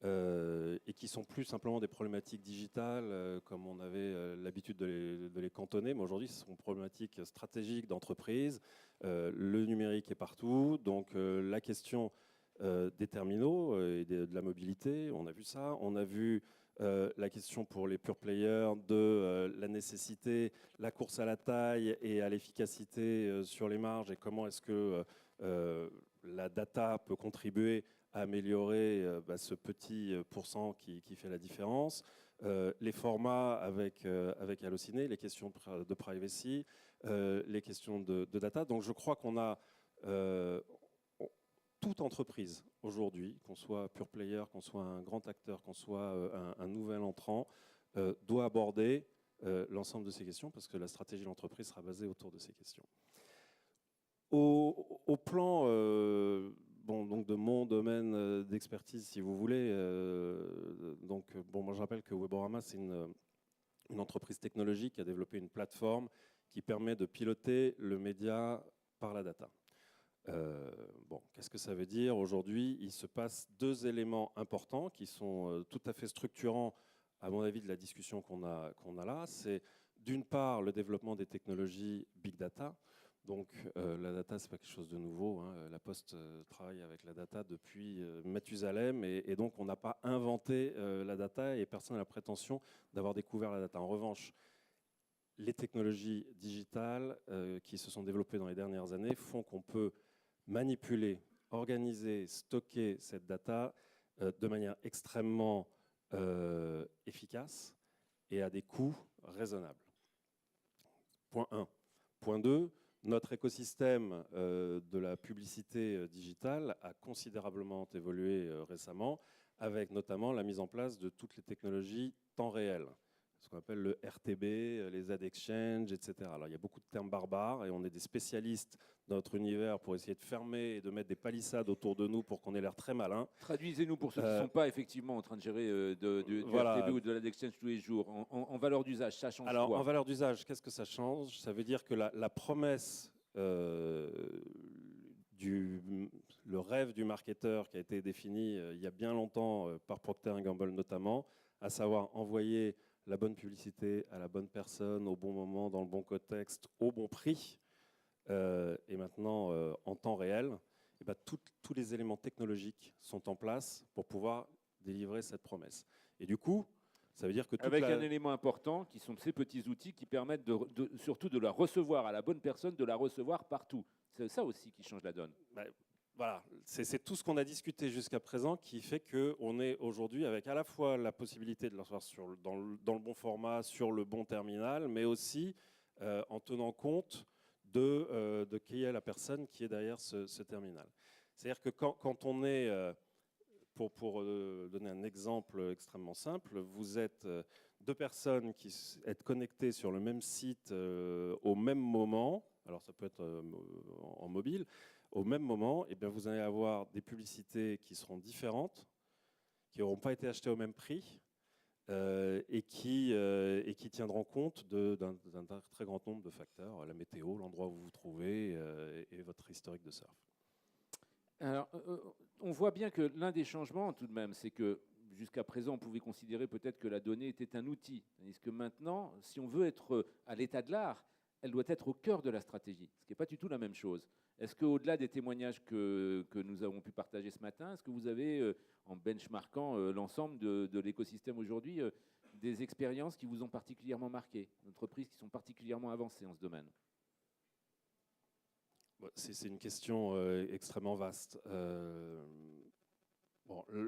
Et qui sont plus simplement des problématiques digitales, comme on avait l'habitude de les cantonner, mais aujourd'hui, ce sont des problématiques stratégiques d'entreprise. Le numérique est partout, donc la question des terminaux et de la mobilité, on a vu ça. On a vu la question pour les pure players de la nécessité, la course à la taille et à l'efficacité sur les marges, et comment est-ce que la data peut contribuer à améliorer ce petit pourcent qui fait la différence, les formats avec Allociné, les questions de privacy, les questions de data. Donc je crois qu'on a toute entreprise aujourd'hui, qu'on soit pure player, qu'on soit un grand acteur, qu'on soit un nouvel entrant, doit aborder l'ensemble de ces questions parce que la stratégie de l'entreprise sera basée autour de ces questions. Au plan donc de mon domaine d'expertise, si vous voulez, moi je rappelle que Weborama, c'est une entreprise technologique qui a développé une plateforme qui permet de piloter le média par la data. Bon, qu'est-ce que ça veut dire? Aujourd'hui, il se passe 2 éléments importants qui sont tout à fait structurants, à mon avis, de la discussion qu'on a là. C'est d'une part le développement des technologies big data. Donc la data, c'est pas quelque chose de nouveau, hein. La Poste travaille avec la data depuis Mathusalem, et donc on n'a pas inventé la data, et personne n'a la prétention d'avoir découvert la data. En revanche, les technologies digitales qui se sont développées dans les dernières années font qu'on peut manipuler, organiser, stocker cette data de manière extrêmement efficace et à des coûts raisonnables. Point 1. Point 2, notre écosystème de la publicité digitale a considérablement évolué récemment, avec notamment la mise en place de toutes les technologies temps réel, ce qu'on appelle le RTB, les ad exchange, etc. Alors, il y a beaucoup de termes barbares et on est des spécialistes dans notre univers pour essayer de fermer et de mettre des palissades autour de nous pour qu'on ait l'air très malin. Traduisez-nous pour ceux qui ne sont pas effectivement en train de gérer du voilà. RTB ou de l'adexchange tous les jours. En valeur d'usage, ça change Alors, quoi? en valeur d'usage, qu'est-ce que ça change? Ça veut dire que la promesse, le rêve du marketeur qui a été défini il y a bien longtemps par Procter & Gamble notamment, à savoir envoyer la bonne publicité à la bonne personne, au bon moment, dans le bon contexte, au bon prix, et maintenant en temps réel, et ben, tous les éléments technologiques sont en place pour pouvoir délivrer cette promesse. Et du coup, ça veut dire que avec un élément important qui sont ces petits outils qui permettent surtout de la recevoir à la bonne personne, de la recevoir partout. C'est ça aussi qui change la donne. Voilà, c'est tout ce qu'on a discuté jusqu'à présent qui fait qu'on est aujourd'hui avec à la fois la possibilité de le recevoir dans le bon format, sur le bon terminal, mais aussi en tenant compte de qui est la personne qui est derrière ce terminal. C'est-à-dire que quand on est, pour donner un exemple extrêmement simple, vous êtes 2 personnes qui êtes connectées sur le même site au même moment, alors ça peut être en mobile, au même moment, eh bien vous allez avoir des publicités qui seront différentes, qui n'auront pas été achetées au même prix et qui tiendront compte d'un très grand nombre de facteurs, la météo, l'endroit où vous vous trouvez et votre historique de surf. Alors, on voit bien que l'un des changements, tout de même, c'est que jusqu'à présent, on pouvait considérer peut-être que la donnée était un outil. Tandis que maintenant, si on veut être à l'état de l'art, elle doit être au cœur de la stratégie, ce qui n'est pas du tout la même chose. Est-ce qu'au-delà des témoignages que nous avons pu partager ce matin, est-ce que vous avez, en benchmarkant l'ensemble de l'écosystème aujourd'hui, des expériences qui vous ont particulièrement marqué, d'entreprises qui sont particulièrement avancées en ce domaine? C'est une question extrêmement vaste.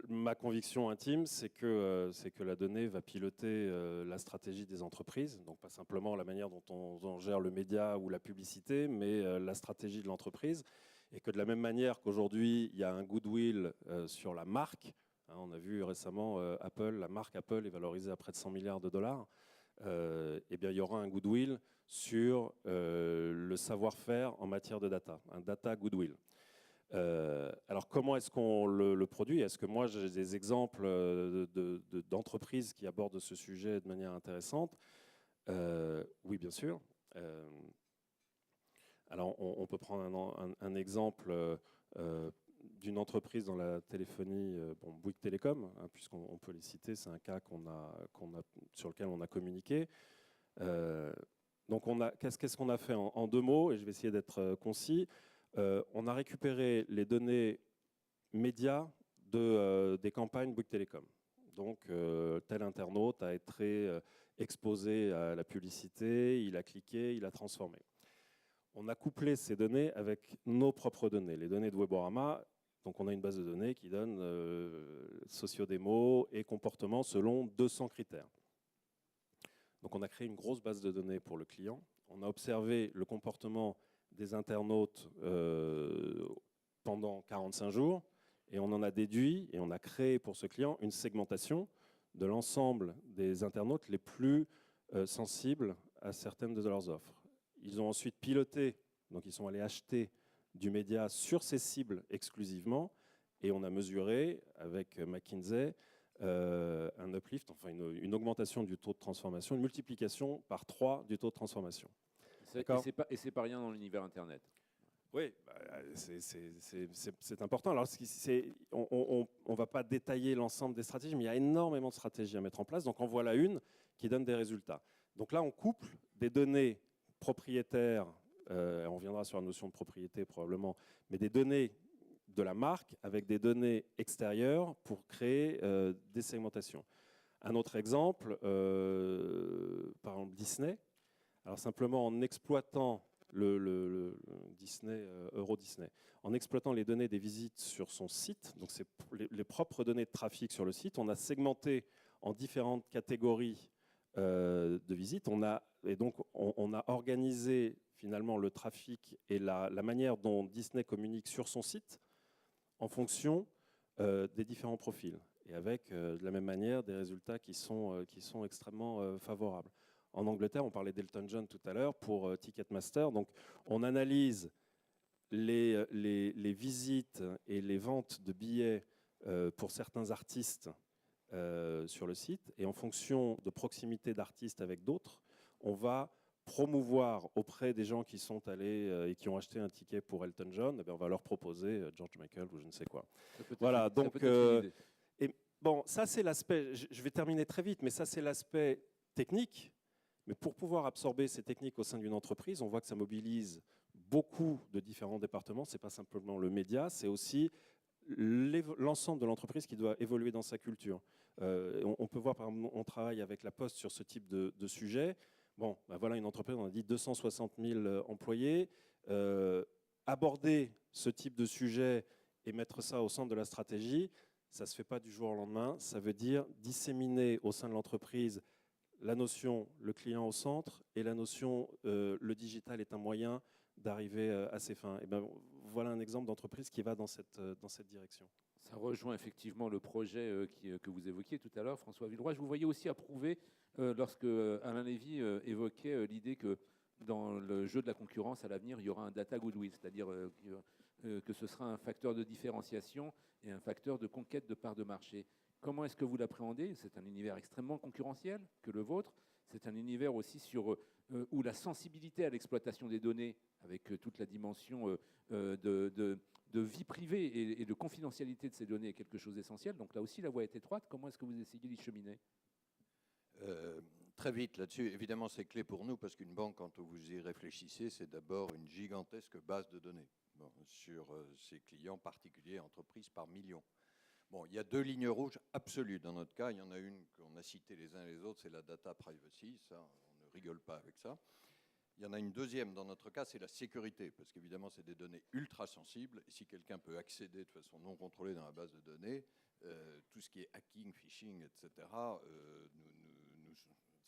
Ma conviction intime, c'est que la donnée va piloter la stratégie des entreprises, donc pas simplement la manière dont on gère le média ou la publicité, mais la stratégie de l'entreprise, et que de la même manière qu'aujourd'hui, il y a un goodwill sur la marque, hein, on a vu récemment la marque Apple est valorisée à près de 100 milliards de dollars, eh bien, il y aura un goodwill sur le savoir-faire en matière de data, un data goodwill. Alors comment est-ce qu'on le produit? Est-ce que moi j'ai des exemples d'entreprises qui abordent ce sujet de manière intéressante? Oui, bien sûr. Alors on peut prendre un exemple d'une entreprise dans la téléphonie, Bouygues Télécom, hein, puisqu'on peut les citer, c'est un cas sur lequel on a communiqué. Donc qu'est-ce qu'on a fait en 2 mots, et je vais essayer d'être concis. On a récupéré les données médias des campagnes Bouygues Télécom. Donc, tel internaute a été exposé à la publicité, il a cliqué, il a transformé. On a couplé ces données avec nos propres données, les données de Weborama. Donc, on a une base de données qui donne socio-démo et comportement selon 200 critères. Donc, on a créé une grosse base de données pour le client. On a observé le comportement des internautes pendant 45 jours, et on en a déduit et on a créé pour ce client une segmentation de l'ensemble des internautes les plus sensibles à certaines de leurs offres. Ils ont ensuite piloté, donc ils sont allés acheter du média sur ces cibles exclusivement, et on a mesuré avec McKinsey un uplift, enfin une augmentation du taux de transformation, une multiplication par 3 du taux de transformation. D'accord. Et c'est pas rien dans l'univers Internet. Oui, bah, c'est important. Alors, on ne va pas détailler l'ensemble des stratégies, mais il y a énormément de stratégies à mettre en place. Donc, en voilà une qui donne des résultats. Donc là, on couple des données propriétaires, on reviendra sur la notion de propriété probablement, mais des données de la marque avec des données extérieures pour créer des segmentations. Un autre exemple, par exemple Disney. Alors simplement en exploitant le Disney, Euro Disney, en exploitant les données des visites sur son site, donc c'est les propres données de trafic sur le site, on a segmenté en différentes catégories de visites. Et donc on a organisé finalement le trafic et la manière dont Disney communique sur son site en fonction des différents profils et avec de la même manière des résultats qui sont extrêmement favorables. En Angleterre, on parlait d'Elton John tout à l'heure pour Ticketmaster. Donc, on analyse les visites et les ventes de billets pour certains artistes sur le site. Et en fonction de proximité d'artistes avec d'autres, on va promouvoir auprès des gens qui sont allés et qui ont acheté un ticket pour Elton John, on va leur proposer George Michael ou je ne sais quoi. Voilà, donc et bon, ça c'est l'aspect, je vais terminer très vite, mais ça c'est l'aspect technique. Mais pour pouvoir absorber ces techniques au sein d'une entreprise, on voit que ça mobilise beaucoup de différents départements. Ce n'est pas simplement le média, c'est aussi l'ensemble de l'entreprise qui doit évoluer dans sa culture. On peut voir, par exemple, on travaille avec la Poste sur ce type de sujet. Bon, ben voilà une entreprise, on a dit 260 000 employés. Aborder ce type de sujet et mettre ça au centre de la stratégie, ça ne se fait pas du jour au lendemain. Ça veut dire disséminer au sein de l'entreprise la notion le client au centre et la notion le digital est un moyen d'arriver à ses fins. Et ben, voilà un exemple d'entreprise qui va dans cette direction. Ça rejoint effectivement le projet que vous évoquiez tout à l'heure, François Villeroy. Je vous voyais aussi approuver lorsque Alain Lévy évoquait l'idée que dans le jeu de la concurrence, à l'avenir, il y aura un data goodwill, c'est-à-dire que ce sera un facteur de différenciation et un facteur de conquête de parts de marché. Comment est-ce que vous l'appréhendez? C'est un univers extrêmement concurrentiel que le vôtre. C'est un univers aussi où la sensibilité à l'exploitation des données, avec toute la dimension de vie privée et de confidentialité de ces données, est quelque chose d'essentiel. Donc là aussi, la voie est étroite. Comment est-ce que vous essayez d'y cheminer? Très vite là-dessus. Évidemment, c'est clé pour nous parce qu'une banque, quand vous y réfléchissez, c'est d'abord une gigantesque base de données sur ses clients particuliers, entreprises par millions. Bon, il y a deux lignes rouges absolues dans notre cas. Il y en a une qu'on a citée les uns et les autres, c'est la data privacy. Ça, on ne rigole pas avec ça. Il y en a une deuxième dans notre cas, c'est la sécurité, parce qu'évidemment, c'est des données ultra sensibles. Et si quelqu'un peut accéder de façon non contrôlée dans la base de données, tout ce qui est hacking, phishing, etc., nous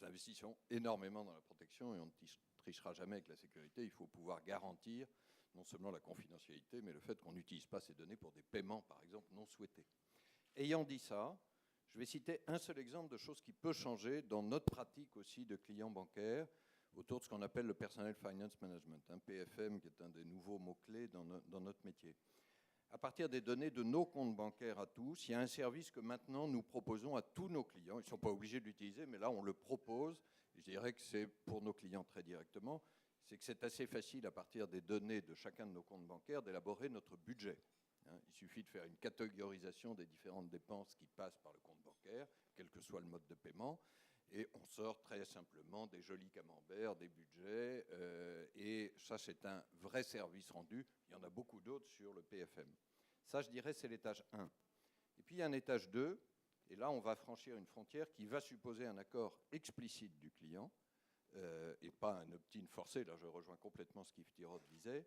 investissons énormément dans la protection et on ne trichera jamais avec la sécurité. Il faut pouvoir garantir non seulement la confidentialité, mais le fait qu'on n'utilise pas ces données pour des paiements, par exemple, non souhaités. Ayant dit ça, je vais citer un seul exemple de choses qui peut changer dans notre pratique aussi de clients bancaires autour de ce qu'on appelle le Personal Finance Management, un PFM qui est un des nouveaux mots-clés dans notre métier. À partir des données de nos comptes bancaires à tous, il y a un service que maintenant nous proposons à tous nos clients. Ils ne sont pas obligés de l'utiliser, mais là on le propose. Je dirais que c'est pour nos clients très directement. C'est que c'est assez facile à partir des données de chacun de nos comptes bancaires d'élaborer notre budget. Il suffit de faire une catégorisation des différentes dépenses qui passent par le compte bancaire, quel que soit le mode de paiement, et on sort très simplement des jolis camemberts, des budgets, et ça c'est un vrai service rendu. Il y en a beaucoup d'autres sur le PFM. Ça, je dirais, c'est l'étage 1. Et puis il y a un étage 2, et là on va franchir une frontière qui va supposer un accord explicite du client, et pas un opt-in forcé, là je rejoins complètement ce qu'Yves Tirode disait,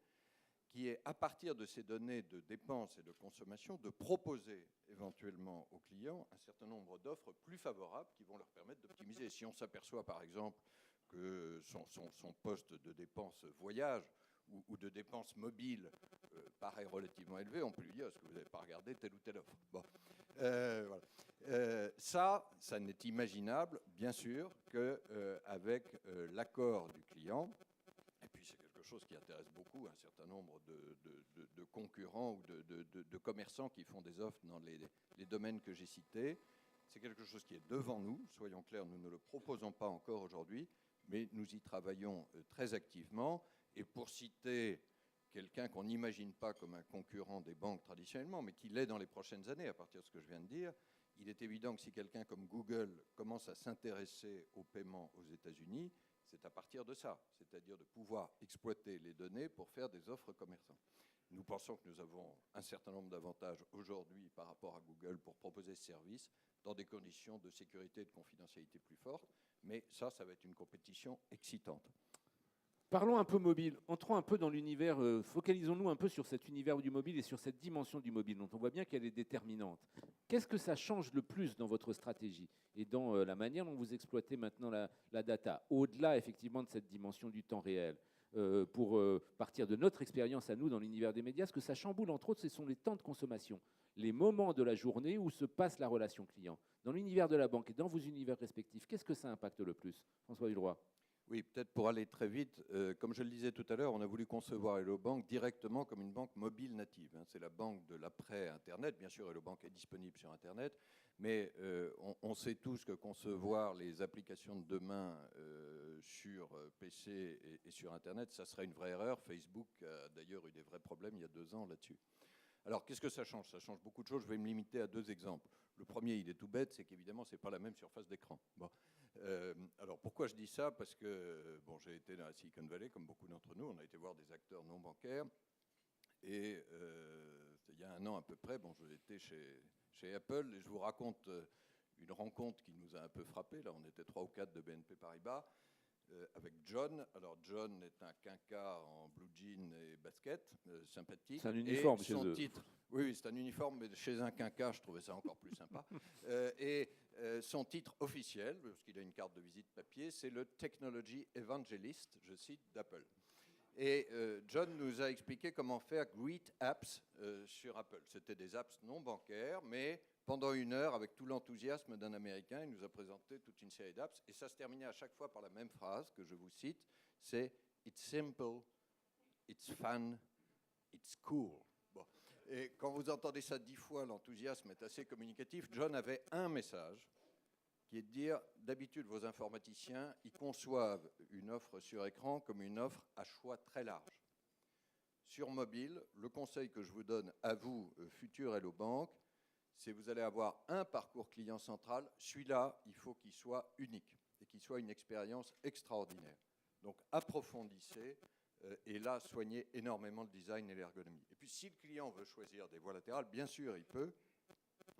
qui est, à partir de ces données de dépenses et de consommation, de proposer éventuellement aux clients un certain nombre d'offres plus favorables qui vont leur permettre d'optimiser. Si on s'aperçoit, par exemple, que son poste de dépenses voyage ou de dépenses mobiles paraît relativement élevé, on peut lui dire, est-ce que vous n'avez pas regardé telle ou telle offre? Bon. Voilà. Ça n'est imaginable, bien sûr, qu'avec l'accord du client. Et puis c'est quelque chose qui intéresse beaucoup un certain nombre de concurrents ou de commerçants qui font des offres dans les domaines que j'ai cités. C'est quelque chose qui est devant nous, soyons clairs, nous ne le proposons pas encore aujourd'hui, mais nous y travaillons très activement. Et pour citer quelqu'un qu'on n'imagine pas comme un concurrent des banques traditionnellement, mais qui l'est dans les prochaines années, à partir de ce que je viens de dire, il est évident que si quelqu'un comme Google commence à s'intéresser aux paiements aux États-Unis, c'est à partir de ça, c'est-à-dire de pouvoir exploiter les données pour faire des offres commerçants. Nous pensons que nous avons un certain nombre d'avantages aujourd'hui par rapport à Google pour proposer ce service dans des conditions de sécurité et de confidentialité plus fortes, mais ça va être une compétition excitante. Parlons un peu mobile, entrons un peu dans l'univers, focalisons-nous un peu sur cet univers du mobile et sur cette dimension du mobile dont on voit bien qu'elle est déterminante. Qu'est-ce que ça change le plus dans votre stratégie et dans la manière dont vous exploitez maintenant la data, au-delà effectivement de cette dimension du temps réel? Pour partir de notre expérience à nous dans l'univers des médias, ce que ça chamboule entre autres, ce sont les temps de consommation, les moments de la journée où se passe la relation client. Dans l'univers de la banque et dans vos univers respectifs, qu'est-ce que ça impacte le plus? François Villeroy. Oui, peut-être pour aller très vite, comme je le disais tout à l'heure, on a voulu concevoir Hello Bank directement comme une banque mobile native. C'est la banque de l'après-Internet. Bien sûr, Hello Bank est disponible sur Internet, mais on sait tous que concevoir les applications de demain sur PC et sur Internet, ça serait une vraie erreur. Facebook a d'ailleurs eu des vrais problèmes il y a 2 ans là-dessus. Alors, qu'est-ce que ça change? Ça change beaucoup de choses. Je vais me limiter à 2 exemples. Le premier, il est tout bête, c'est qu'évidemment, ce n'est pas la même surface d'écran. Bon. Alors, pourquoi je dis ça? Parce que bon, j'ai été dans la Silicon Valley, comme beaucoup d'entre nous. On a été voir des acteurs non bancaires. Et il y a 1 an à peu près, bon, j'étais chez Apple et je vous raconte une rencontre qui nous a un peu frappé. Là, on était 3 ou 4 de BNP Paribas. Avec John. Alors, John est un quinca en blue jean et basket, sympathique. C'est un uniforme et chez son eux. titre, oui, c'est un uniforme, mais chez un quinca, je trouvais ça encore plus sympa. Son titre officiel, parce qu'il a une carte de visite papier, c'est le Technology Evangelist, je cite, d'Apple. Et John nous a expliqué comment faire Great Apps sur Apple. C'était des apps non bancaires, mais pendant 1 heure, avec tout l'enthousiasme d'un Américain, il nous a présenté toute une série d'apps. Et ça se terminait à chaque fois par la même phrase que je vous cite, c'est « It's simple, it's fun, it's cool ». Bon. Et quand vous entendez ça 10 fois, l'enthousiasme est assez communicatif. John avait un message qui est de dire, d'habitude, vos informaticiens, ils conçoivent une offre sur écran comme une offre à choix très large. Sur mobile, le conseil que je vous donne à vous, futur Hello Bank, c'est que vous allez avoir un parcours client central. Celui-là, il faut qu'il soit unique et qu'il soit une expérience extraordinaire. Donc, approfondissez et là, soignez énormément le design et l'ergonomie. Et puis, si le client veut choisir des voies latérales, bien sûr, il peut,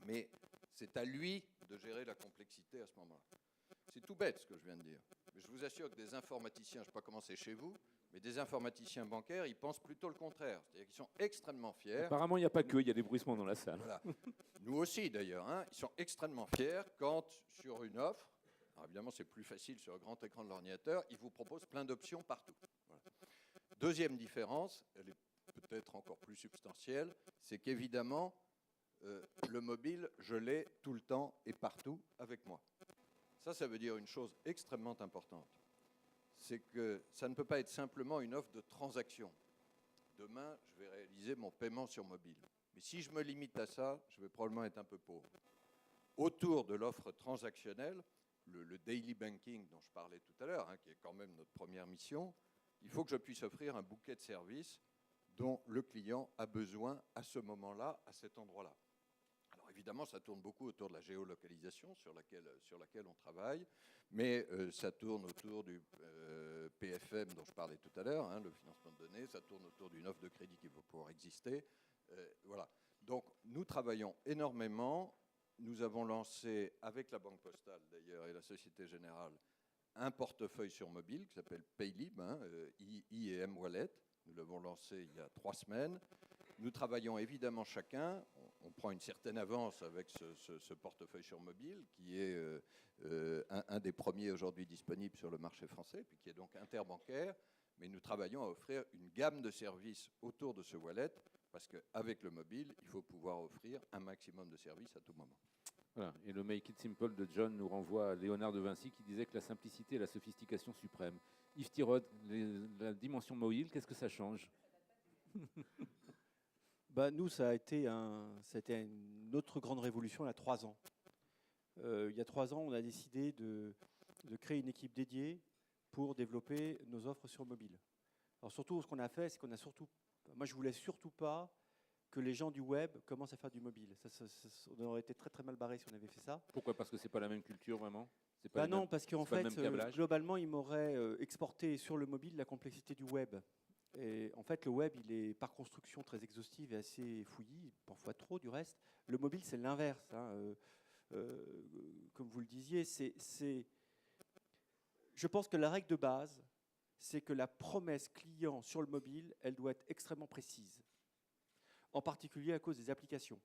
mais c'est à lui de gérer la complexité à ce moment-là. C'est tout bête ce que je viens de dire. Mais je vous assure que des informaticiens, je ne sais pas comment c'est chez vous, mais des informaticiens bancaires, ils pensent plutôt le contraire. C'est-à-dire qu'ils sont extrêmement fiers. Apparemment, il n'y a pas que, il y a des bruissements dans la salle. Voilà. Nous aussi, d'ailleurs, hein, ils sont extrêmement fiers quand, sur une offre, alors évidemment, c'est plus facile sur le grand écran de l'ordinateur, ils vous proposent plein d'options partout. Voilà. Deuxième différence, elle est peut-être encore plus substantielle, c'est qu'évidemment, le mobile, je l'ai tout le temps et partout avec moi. Ça veut dire une chose extrêmement importante. C'est que ça ne peut pas être simplement une offre de transaction. Demain, je vais réaliser mon paiement sur mobile. Mais si je me limite à ça, je vais probablement être un peu pauvre. Autour de l'offre transactionnelle, le daily banking dont je parlais tout à l'heure, hein, qui est quand même notre première mission, il faut que je puisse offrir un bouquet de services dont le client a besoin à ce moment-là, à cet endroit-là. Alors évidemment, ça tourne beaucoup autour de la géolocalisation sur laquelle on travaille, mais ça tourne autour du PFM dont je parlais tout à l'heure, hein, le financement de données, ça tourne autour d'une offre de crédit qui va pouvoir exister. Voilà. Donc nous travaillons énormément. Nous avons lancé, avec la Banque Postale d'ailleurs et la Société Générale, un portefeuille sur mobile qui s'appelle Paylib, hein, IEM Wallet. Nous l'avons lancé il y a 3 semaines. Nous travaillons évidemment chacun, on prend une certaine avance avec ce portefeuille sur mobile, qui est un des premiers aujourd'hui disponibles sur le marché français, puis qui est donc interbancaire, mais nous travaillons à offrir une gamme de services autour de ce wallet, parce qu'avec le mobile, il faut pouvoir offrir un maximum de services à tout moment. Voilà. Et le Make It Simple de John nous renvoie à Léonard de Vinci qui disait que la simplicité est la sophistication suprême. Yves Tirode, la dimension mobile, qu'est-ce que ça change? Nous, ça a été une autre grande révolution il y a 3 ans. Il y a 3 ans, on a décidé de créer une équipe dédiée pour développer nos offres sur mobile. Alors surtout, ce qu'on a fait, c'est qu'on a surtout, moi je voulais surtout pas que les gens du web commencent à faire du mobile. On aurait été très très mal barré si on avait fait ça. Pourquoi? Parce que c'est pas la même culture vraiment. C'est pas Bah les non, mêmes- parce qu'en c'est pas le fait, même câblage. globalement, ils m'auraient exporté sur le mobile la complexité du web. Et en fait, le web, il est par construction très exhaustive et assez fouillis, parfois trop du reste. Le mobile, c'est l'inverse, hein. Comme vous le disiez, je pense que la règle de base, c'est que la promesse client sur le mobile, elle doit être extrêmement précise, en particulier à cause des applications.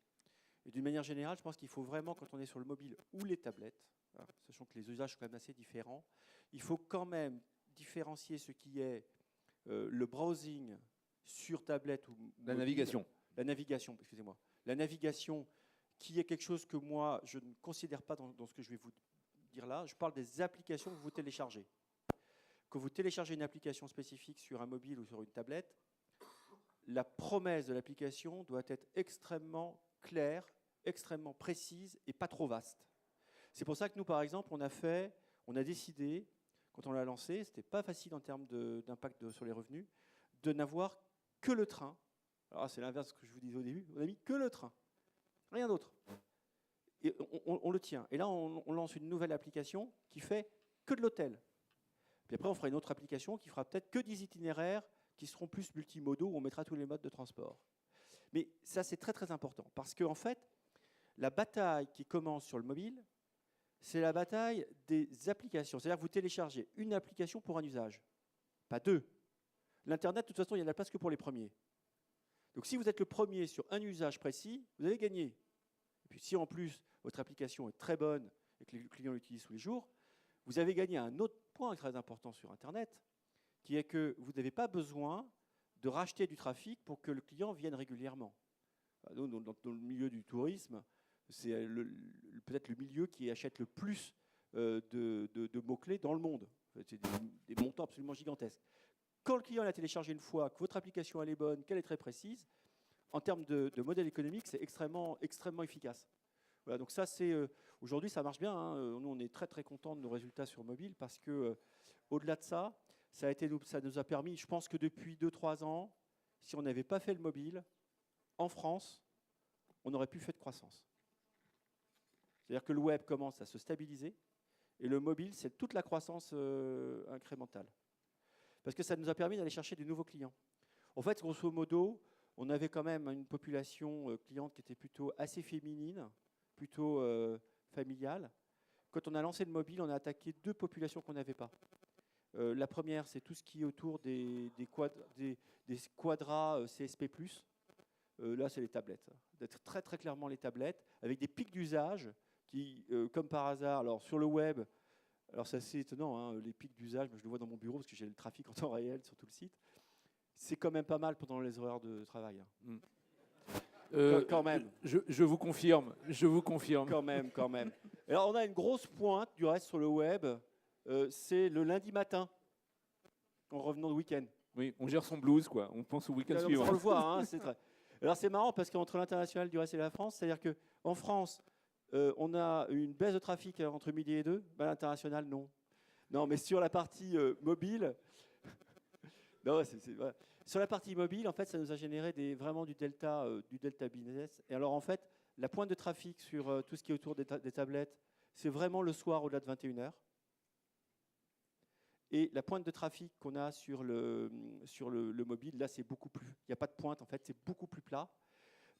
Et d'une manière générale, je pense qu'il faut vraiment, quand on est sur le mobile ou les tablettes, hein, sachant que les usages sont quand même assez différents, il faut quand même différencier ce qui est le browsing sur tablette ou La mobile. navigation. La navigation, excusez-moi. La navigation, qui est quelque chose que moi, je ne considère pas dans ce que je vais vous dire là. Je parle des applications que vous téléchargez. Quand vous téléchargez une application spécifique sur un mobile ou sur une tablette, la promesse de l'application doit être extrêmement claire, extrêmement précise et pas trop vaste. C'est pour ça que nous, par exemple, on a décidé, quand on l'a lancé, c'était pas facile en termes d'impact sur les revenus, de n'avoir que le train. Alors c'est l'inverse de ce que je vous disais au début. On n'a mis que le train, rien d'autre. Et on le tient. Et là, on lance une nouvelle application qui fait que de l'hôtel. Puis après, on fera une autre application qui fera peut-être que des itinéraires qui seront plus multimodaux, où on mettra tous les modes de transport. Mais ça, c'est très très important, parce qu'en fait, la bataille qui commence sur le mobile, c'est la bataille des applications. C'est-à-dire que vous téléchargez une application pour un usage, pas deux. L'Internet, de toute façon, il n'y a de la place que pour les premiers. Donc si vous êtes le premier sur un usage précis, vous avez gagné. Et puis si en plus, votre application est très bonne et que les clients l'utilisent tous les jours, vous avez gagné un autre point très important sur Internet, qui est que vous n'avez pas besoin de racheter du trafic pour que le client vienne régulièrement. Nous, dans le milieu du tourisme, c'est peut-être le milieu qui achète le plus de mots-clés dans le monde. C'est des montants absolument gigantesques. Quand le client l'a téléchargé une fois, que votre application elle est bonne, qu'elle est très précise, en termes de modèle économique, c'est extrêmement, extrêmement efficace. Voilà, donc ça, aujourd'hui, ça marche bien, hein. Nous, on est très très contents de nos résultats sur mobile parce que, au-delà de ça, ça nous a permis, je pense que depuis 2-3 ans, si on n'avait pas fait le mobile, en France, on n'aurait plus fait de croissance. C'est-à-dire que le web commence à se stabiliser et le mobile, c'est toute la croissance incrémentale. Parce que ça nous a permis d'aller chercher des nouveaux clients. En fait, grosso modo, on avait quand même une population cliente qui était plutôt assez féminine, plutôt familiale. Quand on a lancé le mobile, on a attaqué deux populations qu'on n'avait pas. La première, c'est tout ce qui est autour des quadras CSP+. Là, c'est les tablettes. D'être très très clairement les tablettes, avec des pics d'usage qui, comme par hasard, alors sur le web, alors c'est assez étonnant, hein, les pics d'usage, je le vois dans mon bureau parce que j'ai le trafic en temps réel sur tout le site. C'est quand même pas mal pendant les horaires de travail. Hein. Quand même. Je vous confirme. Quand même. Alors on a une grosse pointe du reste sur le web, c'est le lundi matin, en revenant de week-end. Oui, on gère son blues, quoi. On pense au week-end Alors, suivant. on le voit, hein, c'est très... Alors c'est marrant parce qu'entre l'international du reste et la France, c'est-à-dire qu'en France, on a une baisse de trafic entre midi et 2, ben, à l'international, non. Non, mais sur la partie mobile, non, voilà. Sur la partie mobile, en fait, ça nous a généré vraiment du delta business. Et alors, en fait, la pointe de trafic sur tout ce qui est autour des tablettes, c'est vraiment le soir au-delà de 21h. Et la pointe de trafic qu'on a sur le mobile, là, c'est beaucoup plus. Il n'y a pas de pointe, en fait, c'est beaucoup plus plat.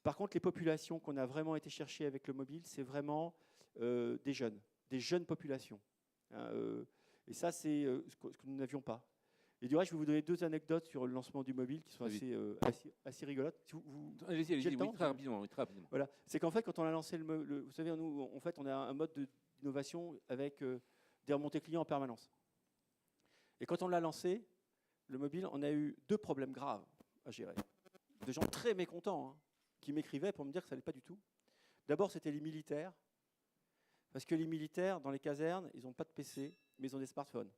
Par contre, les populations qu'on a vraiment été chercher avec le mobile, c'est vraiment des jeunes populations. Hein, et ça, c'est ce que nous n'avions pas. Et du reste, je vais vous donner deux anecdotes sur le lancement du mobile qui sont assez rigolotes. Si Allez-y, j'ai le temps, très rapidement. Voilà. C'est qu'en fait, quand on a lancé vous savez, nous, en fait, on a un mode d'innovation avec des remontées clients en permanence. Et quand on l'a lancé, le mobile, on a eu deux problèmes graves à gérer. Des gens très mécontents, hein, qui m'écrivaient pour me dire que ça n'allait pas du tout. D'abord, c'était les militaires, parce que les militaires, dans les casernes, ils n'ont pas de PC, mais ils ont des smartphones.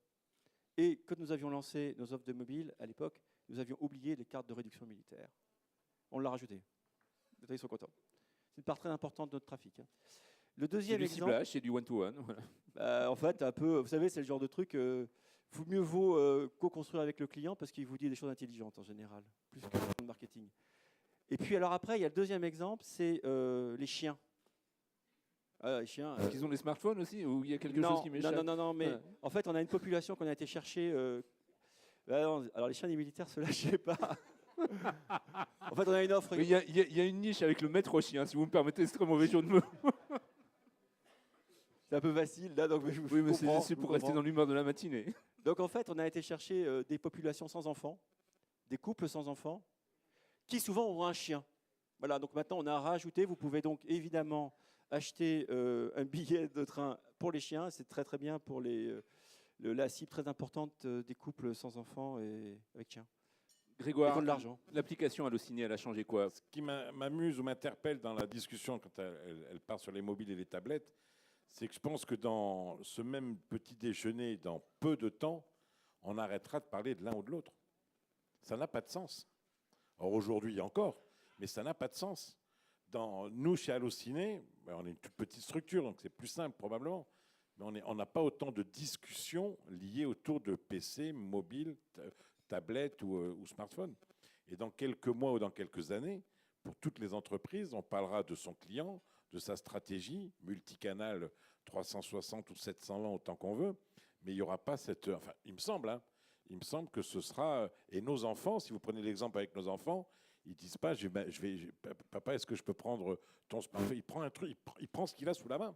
Et quand nous avions lancé nos offres de mobile, à l'époque, nous avions oublié les cartes de réduction militaire. On l'a rajouté. Ils sont contents. C'est une part très importante de notre trafic. Hein. Le deuxième exemple, ciblage, c'est du one-to-one. Voilà. En fait, un peu, vous savez, c'est le genre de truc, mieux vaut co-construire avec le client parce qu'il vous dit des choses intelligentes en général, plus que le marketing. Et puis alors après, il y a le deuxième exemple, c'est les chiens. Les chiens. Est-ce qu'ils ont des smartphones aussi ou il y a quelque chose qui m'échappe? Non, mais Ouais. en fait, on a une population qu'on a été chercher. Alors les chiens des militaires, ceux-là, je sais pas. En fait, on a une offre. Mais il y a une niche avec le maître chien, si vous me permettez, c'est très mauvais jeu de mots. C'est un peu facile là, donc je Oui, mais comprends, c'est je pour rester comprends. dans l'humeur de la matinée. Donc en fait, on a été chercher des populations sans enfants, des couples sans enfants, qui souvent ont un chien. Voilà, donc maintenant on a rajouté, vous pouvez donc évidemment acheter un billet de train pour les chiens, c'est très très bien pour la cible très importante des couples sans enfants et avec chiens. Ils Grégoire, font de l'argent. l'application Allociné, elle a changé quoi? Ce qui m'amuse ou m'interpelle dans la discussion quand elle part sur les mobiles et les tablettes, c'est que je pense que dans ce même petit déjeuner, dans peu de temps, on arrêtera de parler de l'un ou de l'autre. Ça n'a pas de sens. Or aujourd'hui encore, mais ça n'a pas de sens. Nous, chez Allociné, on est une toute petite structure, donc c'est plus simple probablement, mais on n'a pas autant de discussions liées autour de PC, mobile, tablette ou smartphone. Et dans quelques mois ou dans quelques années, pour toutes les entreprises, on parlera de son client, de sa stratégie, multicanal 360 ou 720 autant qu'on veut, mais il n'y aura pas cette... Enfin, il me semble que ce sera... Et nos enfants, si vous prenez l'exemple avec nos enfants, ils disent pas, papa, est-ce que je peux prendre ton smartphone? Il prend un truc, il prend ce qu'il a sous la main.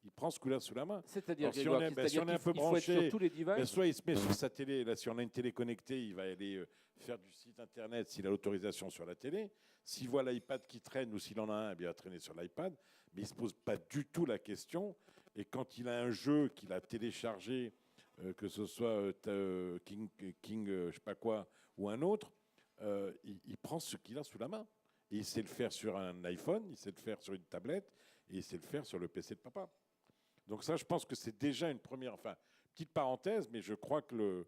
Il prend ce qu'il a sous la main. C'est-à-dire, Alors, si Grégoire, on est- ben, si on est un peu il faut être sur branché, tous les devices. Soit il se met sur sa télé, là, si on a une télé connectée, il va aller faire du site internet s'il a l'autorisation sur la télé. S'il voit l'iPad qui traîne ou s'il en a un, eh bien, il va traîner sur l'iPad. Mais il ne se pose pas du tout la question. Et quand il a un jeu qu'il a téléchargé, que ce soit King je sais pas quoi, ou un autre, il prend ce qu'il a sous la main. Et il sait le faire sur un iPhone, il sait le faire sur une tablette, et il sait le faire sur le PC de papa. Donc ça, je pense que c'est déjà une première, enfin, petite parenthèse, mais je crois que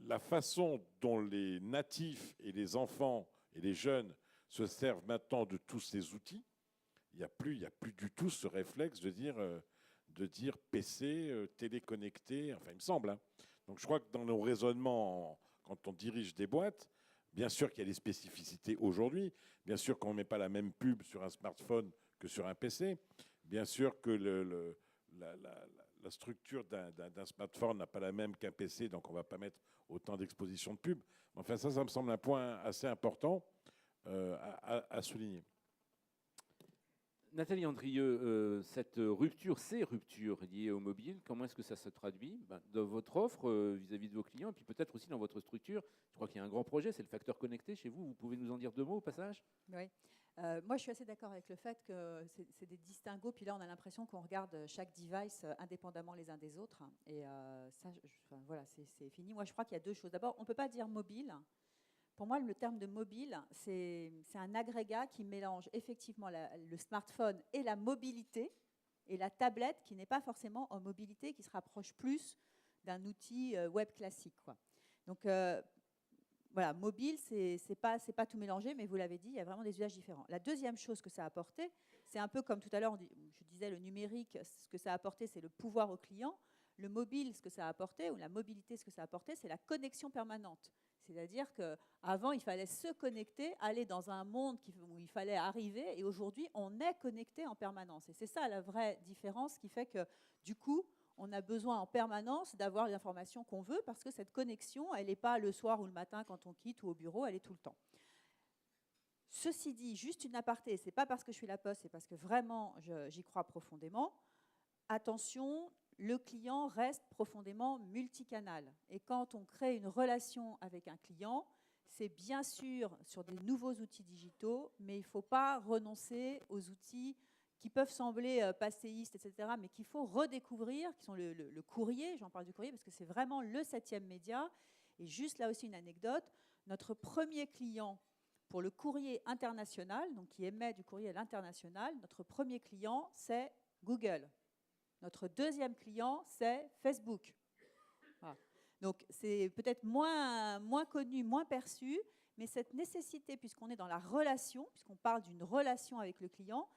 la façon dont les natifs et les enfants et les jeunes se servent maintenant de tous ces outils, il n'y a plus du tout ce réflexe de dire PC, télé connectée, enfin il me semble. Hein. Donc je crois que dans nos raisonnements, quand on dirige des boîtes, bien sûr qu'il y a des spécificités aujourd'hui, bien sûr qu'on ne met pas la même pub sur un smartphone que sur un PC, bien sûr que la structure d'un smartphone n'a pas la même qu'un PC, donc on ne va pas mettre autant d'exposition de pub. Enfin ça me semble un point assez important à souligner. Nathalie Andrieux, ces ruptures liées au mobile, comment est-ce que ça se traduit dans votre offre vis-à-vis de vos clients, et puis peut-être aussi dans votre structure? Je crois qu'il y a un grand projet, c'est le facteur connecté chez vous. Vous pouvez nous en dire deux mots au passage? Oui. Moi, je suis assez d'accord avec le fait que c'est des distinguos. Puis là, on a l'impression qu'on regarde chaque device indépendamment les uns des autres. Et ça, voilà, c'est fini. Moi, je crois qu'il y a deux choses. D'abord, on ne peut pas dire mobile. Pour moi, le terme de mobile, c'est un agrégat qui mélange effectivement le smartphone et la mobilité, et la tablette qui n'est pas forcément en mobilité, qui se rapproche plus d'un outil web classique, quoi. Donc, voilà, mobile, c'est pas tout mélangé, mais vous l'avez dit, il y a vraiment des usages différents. La deuxième chose que ça a apporté, c'est un peu comme tout à l'heure, je disais le numérique, ce que ça a apporté, c'est le pouvoir au client. Le mobile, ce que ça a apporté, ou la mobilité, ce que ça a apporté, c'est la connexion permanente. C'est-à-dire qu'avant, il fallait se connecter, aller dans un monde où il fallait arriver, et aujourd'hui, on est connecté en permanence. Et c'est ça la vraie différence qui fait que, du coup, on a besoin en permanence d'avoir les informations qu'on veut, parce que cette connexion, elle n'est pas le soir ou le matin quand on quitte ou au bureau, elle est tout le temps. Ceci dit, juste une aparté, ce n'est pas parce que je suis la Poste, c'est parce que vraiment, j'y crois profondément. Attention, le client reste profondément multicanal. Et quand on crée une relation avec un client, c'est bien sûr sur des nouveaux outils digitaux, mais il ne faut pas renoncer aux outils qui peuvent sembler passéistes, etc., mais qu'il faut redécouvrir, qui sont le courrier. J'en parle du courrier parce que c'est vraiment le 7e média. Et juste là aussi une anecdote, notre premier client pour le courrier international, donc qui émet du courrier à l'international, notre premier client, c'est Google. Notre deuxième client, c'est Facebook. Voilà. Donc, c'est peut-être moins connu, moins perçu, mais cette nécessité, puisqu'on est dans la relation, puisqu'on parle d'une relation avec le client,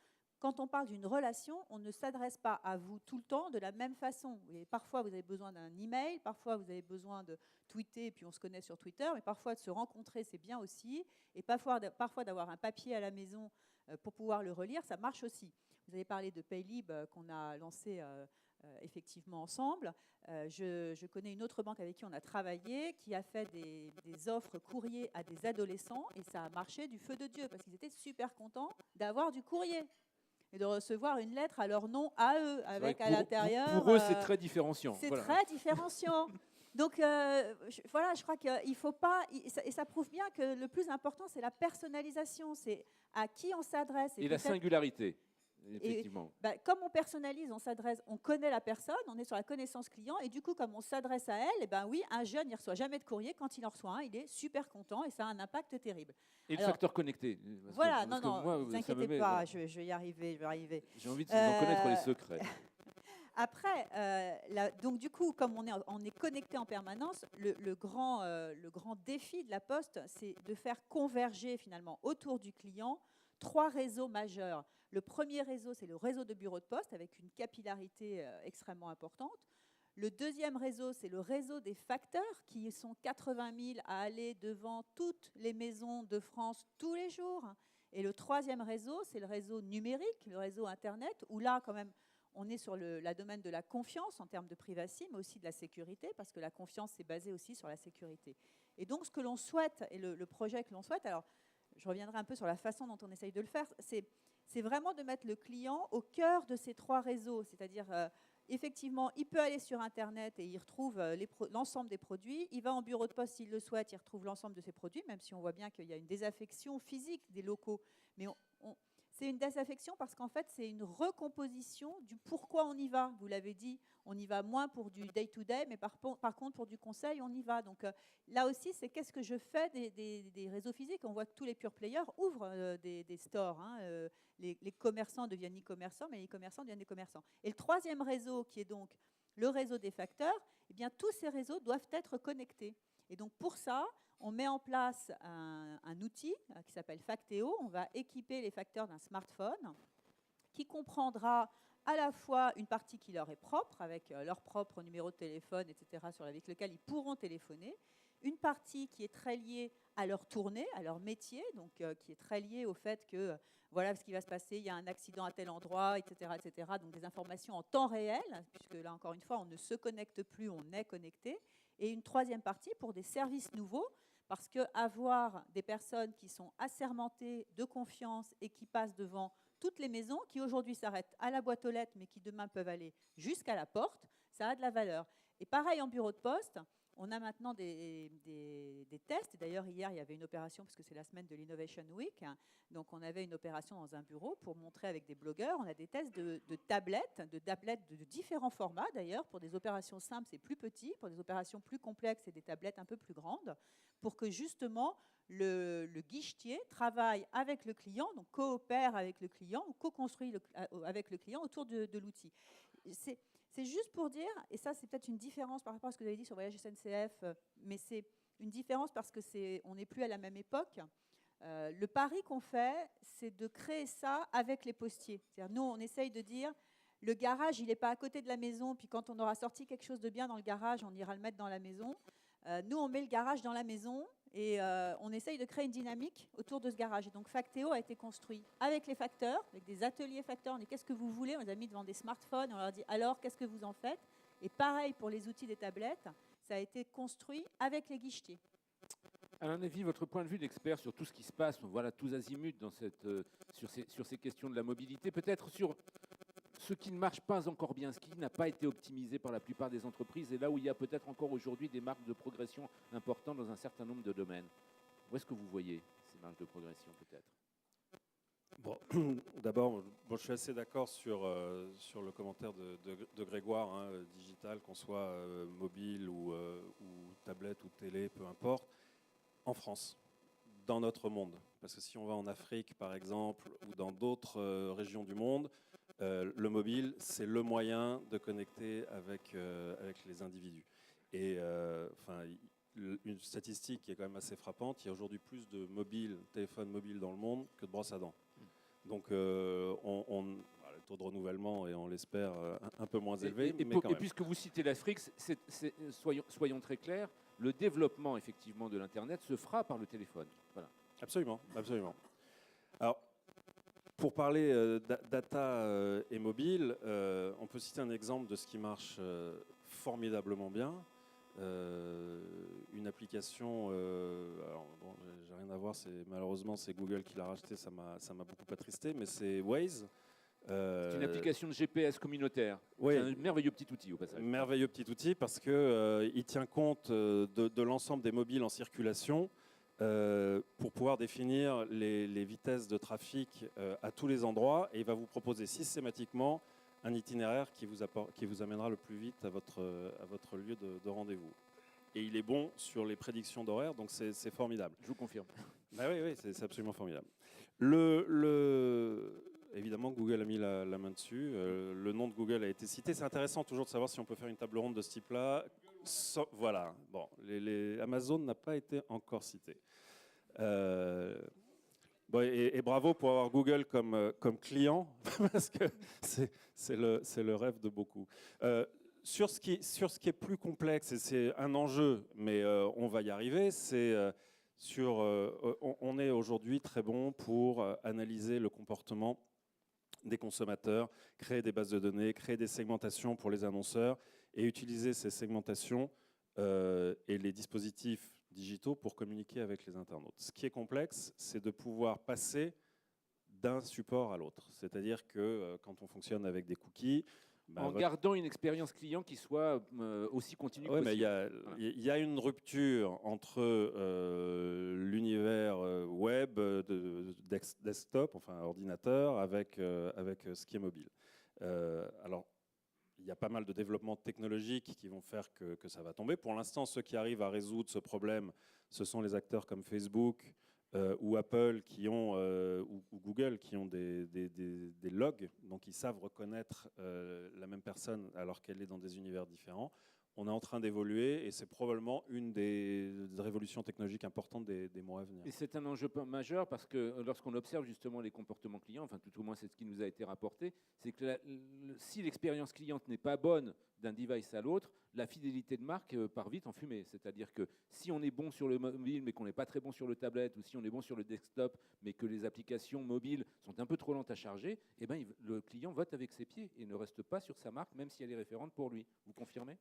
quand on parle d'une relation, on ne s'adresse pas à vous tout le temps de la même façon. Et parfois, vous avez besoin d'un email, parfois, vous avez besoin de tweeter, et puis on se connaît sur Twitter, mais parfois, de se rencontrer, c'est bien aussi. Et parfois d'avoir un papier à la maison pour pouvoir le relire, ça marche aussi. Vous avez parlé de Paylib qu'on a lancé effectivement ensemble. Je connais une autre banque avec qui on a travaillé, qui a fait des offres courrier à des adolescents, et ça a marché du feu de Dieu, parce qu'ils étaient super contents d'avoir du courrier et de recevoir une lettre à leur nom à eux, avec à l'intérieur... Pour eux, c'est très différenciant. C'est Voilà. très différenciant. Donc voilà, je crois qu'il ne faut pas... Et ça prouve bien que le plus important, c'est la personnalisation, c'est à qui on s'adresse. Et la singularité. Effectivement. Comme on personnalise, on s'adresse, on connaît la personne, on est sur la connaissance client, et du coup, comme on s'adresse à elle, oui, un jeune, il ne reçoit jamais de courrier. Quand il en reçoit un, il est super content, et ça a un impact terrible. Et le facteur connecté. Voilà, non, ne vous inquiétez pas, je vais y arriver, J'ai envie d'en connaître les secrets. Après, donc du coup, comme on est connecté en permanence, le grand défi de la Poste, c'est de faire converger finalement autour du client 3 réseaux majeurs. Le premier réseau, c'est le réseau de bureaux de poste avec une capillarité extrêmement importante. Le deuxième réseau, c'est le réseau des facteurs qui sont 80 000 à aller devant toutes les maisons de France tous les jours. Et le troisième réseau, c'est le réseau numérique, le réseau Internet, où là, quand même, on est sur la domaine de la confiance en termes de privacy, mais aussi de la sécurité, parce que la confiance, c'est basé aussi sur la sécurité. Et donc, ce que l'on souhaite, et le projet que l'on souhaite, alors, je reviendrai un peu sur la façon dont on essaye de le faire, c'est vraiment de mettre le client au cœur de ces 3 réseaux. C'est-à-dire, effectivement, il peut aller sur Internet et il retrouve l'ensemble des produits. Il va en bureau de poste s'il le souhaite, il retrouve l'ensemble de ses produits, même si on voit bien qu'il y a une désaffection physique des locaux. Mais c'est une désaffection parce qu'en fait, c'est une recomposition du pourquoi on y va. Vous l'avez dit, on y va moins pour du day-to-day, mais par contre, pour du conseil, on y va. Donc là aussi, c'est qu'est-ce que je fais des réseaux physiques. On voit que tous les pure players ouvrent des stores. Hein. Les commerçants deviennent e-commerçants, mais les e-commerçants deviennent des commerçants. Et le troisième réseau, qui est donc le réseau des facteurs, eh bien, tous ces réseaux doivent être connectés. Et donc, pour ça, on met en place un outil qui s'appelle Factéo. On va équiper les facteurs d'un smartphone qui comprendra à la fois une partie qui leur est propre, avec leur propre numéro de téléphone, etc., avec lequel ils pourront téléphoner, une partie qui est très liée à leur tournée, à leur métier, donc qui est très liée au fait que voilà ce qui va se passer, il y a un accident à tel endroit, etc., etc., donc des informations en temps réel, puisque là, encore une fois, on ne se connecte plus, on est connecté, et une troisième partie pour des services nouveaux, parce qu'avoir des personnes qui sont assermentées de confiance et qui passent devant toutes les maisons, qui aujourd'hui s'arrêtent à la boîte aux lettres, mais qui demain peuvent aller jusqu'à la porte, ça a de la valeur. Et pareil en bureau de poste, on a maintenant des tests. D'ailleurs, hier, il y avait une opération, parce que c'est la semaine de l'Innovation Week. Donc, on avait une opération dans un bureau pour montrer avec des blogueurs. On a des tests de tablettes de différents formats, d'ailleurs. Pour des opérations simples, c'est plus petit. Pour des opérations plus complexes, c'est des tablettes un peu plus grandes. Pour que, justement, le guichetier travaille avec le client, donc coopère avec le client ou co-construit avec le client autour de l'outil. C'est juste pour dire, et ça c'est peut-être une différence par rapport à ce que vous avez dit sur Voyage SNCF, mais c'est une différence parce qu'on n'est plus à la même époque. Le pari qu'on fait, c'est de créer ça avec les postiers. C'est-à-dire, nous, on essaye de dire, le garage, il n'est pas à côté de la maison, puis quand on aura sorti quelque chose de bien dans le garage, on ira le mettre dans la maison. Nous, on met le garage dans la maison et on essaye de créer une dynamique autour de ce garage. Et donc, Factéo a été construit avec les facteurs, avec des ateliers facteurs. On dit, qu'est-ce que vous voulez? On les a mis devant des smartphones. On leur dit, alors, qu'est-ce que vous en faites? Et pareil pour les outils des tablettes, ça a été construit avec les guichetiers. Alain Lévy, votre point de vue d'expert sur tout ce qui se passe, voilà, tous azimuts sur ces questions de la mobilité, peut-être sur ce qui ne marche pas encore bien, ce qui n'a pas été optimisé par la plupart des entreprises, et là où il y a peut-être encore aujourd'hui des marques de progression importantes dans un certain nombre de domaines. Où est-ce que vous voyez ces marques de progression, peut-être? Bon, d'abord, je suis assez d'accord sur le commentaire de Grégoire, hein, digital, qu'on soit mobile ou tablette ou télé, peu importe, en France, dans notre monde. Parce que si on va en Afrique, par exemple, ou dans d'autres régions du monde, le mobile, c'est le moyen de connecter avec les individus. Et une statistique qui est quand même assez frappante, il y a aujourd'hui plus de téléphones mobiles dans le monde que de brosses à dents. Donc, voilà, le taux de renouvellement est, on l'espère, un peu moins élevé. Et mais quand même. puisque vous citez l'Afrique, soyons très clairs, le développement effectivement de l'Internet se fera par le téléphone. Voilà. Absolument, absolument. Alors, pour parler data et mobile, on peut citer un exemple de ce qui marche formidablement bien. Une application, alors bon, j'ai rien à voir, malheureusement c'est Google qui l'a racheté, ça m'a beaucoup attristé, mais c'est Waze. C'est une application de GPS communautaire. Oui. C'est un merveilleux petit outil au passage. Merveilleux petit outil parce qu'il tient compte de l'ensemble des mobiles en circulation pour pouvoir définir les vitesses de trafic à tous les endroits, et il va vous proposer systématiquement un itinéraire qui vous amènera le plus vite à votre lieu de rendez-vous. Et il est bon sur les prédictions d'horaire, donc c'est formidable. Je vous confirme. Bah oui, c'est absolument formidable. Évidemment, Google a mis la main dessus. Le nom de Google a été cité. C'est intéressant toujours de savoir si on peut faire une table ronde de ce type-là. Voilà. Bon, Amazon n'a pas été encore cité. Bon, et bravo pour avoir Google comme client, parce que c'est le rêve de beaucoup. Sur ce qui est plus complexe, et c'est un enjeu, mais on va y arriver, c'est on est aujourd'hui très bon pour analyser le comportement des consommateurs, créer des bases de données, créer des segmentations pour les annonceurs et utiliser ces segmentations et les dispositifs digitaux pour communiquer avec les internautes. Ce qui est complexe, c'est de pouvoir passer d'un support à l'autre. C'est-à-dire que quand on fonctionne avec des cookies, en gardant une expérience client qui soit aussi continue que possible. Mais il y a une rupture entre l'univers web, desktop, enfin ordinateur, avec ce qui est mobile. Alors, il y a pas mal de développements technologiques qui vont faire que ça va tomber. Pour l'instant, ceux qui arrivent à résoudre ce problème, ce sont les acteurs comme Facebook ou Apple ou Google qui ont des logs, donc ils savent reconnaître la même personne alors qu'elle est dans des univers différents. On est en train d'évoluer et c'est probablement une des révolutions technologiques importantes des mois à venir. Et c'est un enjeu majeur parce que lorsqu'on observe justement les comportements clients, enfin tout au moins c'est ce qui nous a été rapporté, c'est que si l'expérience cliente n'est pas bonne d'un device à l'autre, la fidélité de marque part vite en fumée. C'est-à-dire que si on est bon sur le mobile mais qu'on n'est pas très bon sur le tablette, ou si on est bon sur le desktop mais que les applications mobiles sont un peu trop lentes à charger, eh ben, le client vote avec ses pieds et ne reste pas sur sa marque même si elle est référente pour lui. Vous confirmez ?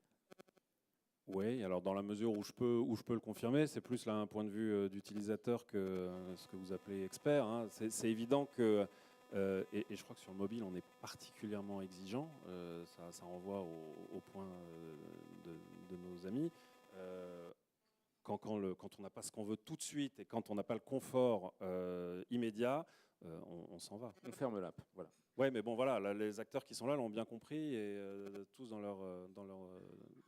Oui, alors dans la mesure où je peux le confirmer, c'est plus là un point de vue d'utilisateur que ce que vous appelez expert. Hein. C'est évident que, et je crois que sur le mobile, on est particulièrement exigeant. Ça renvoie au point de nos amis. Quand on n'a pas ce qu'on veut tout de suite et quand on n'a pas le confort immédiat, on s'en va. On ferme l'app, voilà. Oui, mais bon, voilà, les acteurs qui sont là l'ont bien compris et tous dans leur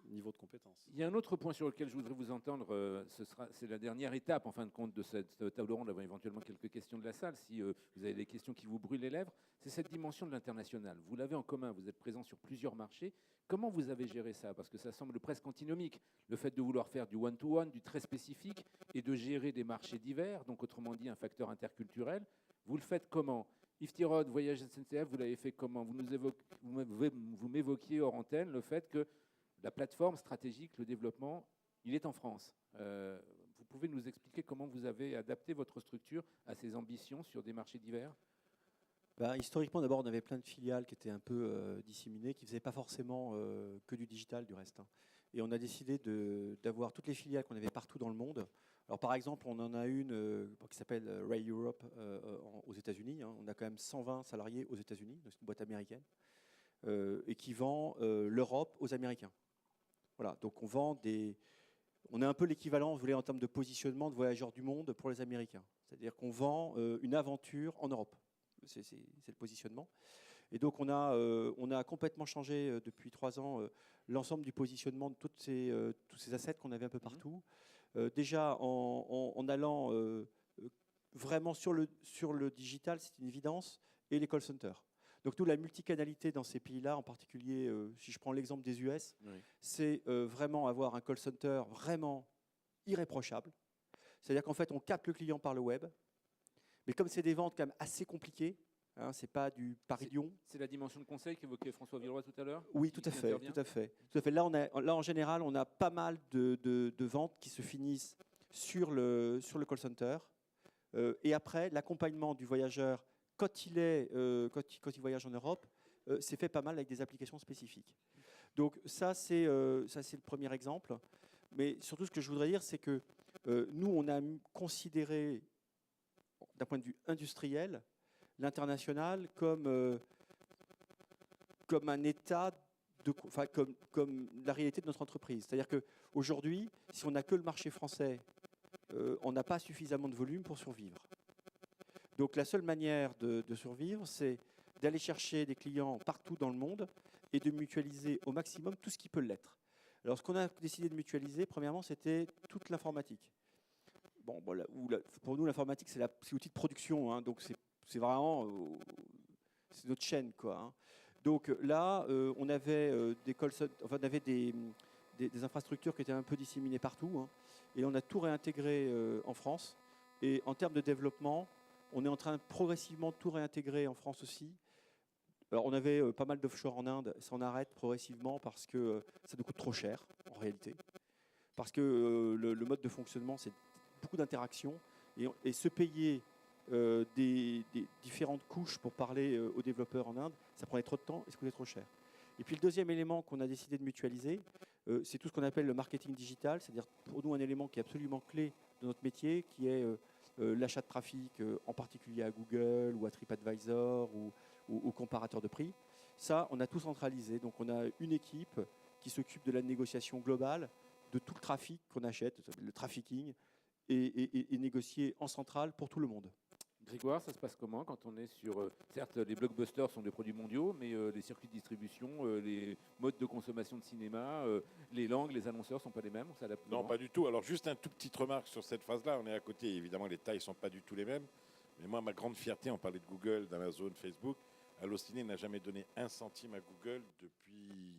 niveau de compétence. Il y a un autre point sur lequel je voudrais vous entendre, c'est la dernière étape, en fin de compte, de cette table ronde, avant éventuellement quelques questions de la salle, si vous avez des questions qui vous brûlent les lèvres, c'est cette dimension de l'international. Vous l'avez en commun, vous êtes présent sur plusieurs marchés. Comment vous avez géré ça? Parce que ça semble presque antinomique, le fait de vouloir faire du one-to-one, du très spécifique, et de gérer des marchés divers, donc autrement dit un facteur interculturel. Vous le faites comment? Yves Tirode, Voyage SNCF, vous l'avez fait comment? Vous m'évoquiez hors antenne le fait que la plateforme stratégique, le développement, il est en France. Vous pouvez nous expliquer comment vous avez adapté votre structure à ces ambitions sur des marchés divers? Historiquement, d'abord, on avait plein de filiales qui étaient un peu disséminées, qui ne faisaient pas forcément que du digital, du reste. Hein. Et on a décidé d'avoir toutes les filiales qu'on avait partout dans le monde. Alors, par exemple, on en a une qui s'appelle Ray Europe aux États-Unis. Hein. On a quand même 120 salariés aux États-Unis, c'est une boîte américaine, et qui vend l'Europe aux Américains. Voilà, donc on est un peu l'équivalent, vous voulez, en termes de positionnement de voyageurs du monde pour les Américains. C'est-à-dire qu'on vend une aventure en Europe. C'est le positionnement. Et donc on a complètement changé depuis 3 ans l'ensemble du positionnement de tous ces assets qu'on avait un peu partout. Déjà en allant vraiment sur le digital, c'est une évidence, et les call centers. Donc nous, la multicanalité dans ces pays-là, en particulier, si je prends l'exemple des US, oui, c'est vraiment avoir un call center vraiment irréprochable. C'est-à-dire qu'en fait, on capte le client par le web, mais comme c'est des ventes quand même assez compliquées, Hein, c'est pas du Paris-Lyon. C'est la dimension de conseil qu'évoquait François Villeroy tout à l'heure. Oui, qui tout à fait, intervient. tout à fait, tout à fait. Là, là, en général, on a pas mal de ventes qui se finissent sur le call center. Et après, l'accompagnement du voyageur quand il voyage en Europe, c'est fait pas mal avec des applications spécifiques. Donc ça, c'est le premier exemple. Mais surtout, ce que je voudrais dire, c'est que nous, on a considéré, d'un point de vue industriel, l'international comme un état, comme la réalité de notre entreprise. C'est-à-dire qu'aujourd'hui, si on n'a que le marché français, on n'a pas suffisamment de volume pour survivre. Donc la seule manière de survivre, c'est d'aller chercher des clients partout dans le monde et de mutualiser au maximum tout ce qui peut l'être. Alors ce qu'on a décidé de mutualiser, premièrement, c'était toute l'informatique. Bon, pour nous, l'informatique, c'est l'outil de production, hein, donc c'est vraiment c'est notre chaîne, quoi. Hein. Donc là, on avait des infrastructures qui étaient un peu disséminées partout, hein, et on a tout réintégré en France. Et en termes de développement, on est en train de progressivement tout réintégrer en France aussi. Alors on avait pas mal d'offshore en Inde, ça on arrête progressivement parce que ça nous coûte trop cher en réalité. Parce que le mode de fonctionnement, c'est beaucoup d'interactions et se payer des différentes couches pour parler aux développeurs en Inde, ça prenait trop de temps et ça coûtait trop cher. Et puis le deuxième élément qu'on a décidé de mutualiser, c'est tout ce qu'on appelle le marketing digital, c'est-à-dire pour nous un élément qui est absolument clé de notre métier, qui est l'achat de trafic, en particulier à Google ou à TripAdvisor ou au comparateur de prix. Ça, on a tout centralisé. Donc on a une équipe qui s'occupe de la négociation globale de tout le trafic qu'on achète, le trafficking, et négocié en centrale pour tout le monde. Grégoire, ça se passe comment quand on est sur... certes, les blockbusters sont des produits mondiaux, mais les circuits de distribution, les modes de consommation de cinéma, les langues, les annonceurs ne sont pas les mêmes, on s'adapte Non, comment? pas du tout. Alors, juste un tout petite remarque sur cette phase-là. On est à côté. Évidemment, les tailles ne sont pas du tout les mêmes. Mais moi, ma grande fierté, on parlait de Google, d'Amazon, Facebook. Allociné n'a jamais donné un centime à Google depuis...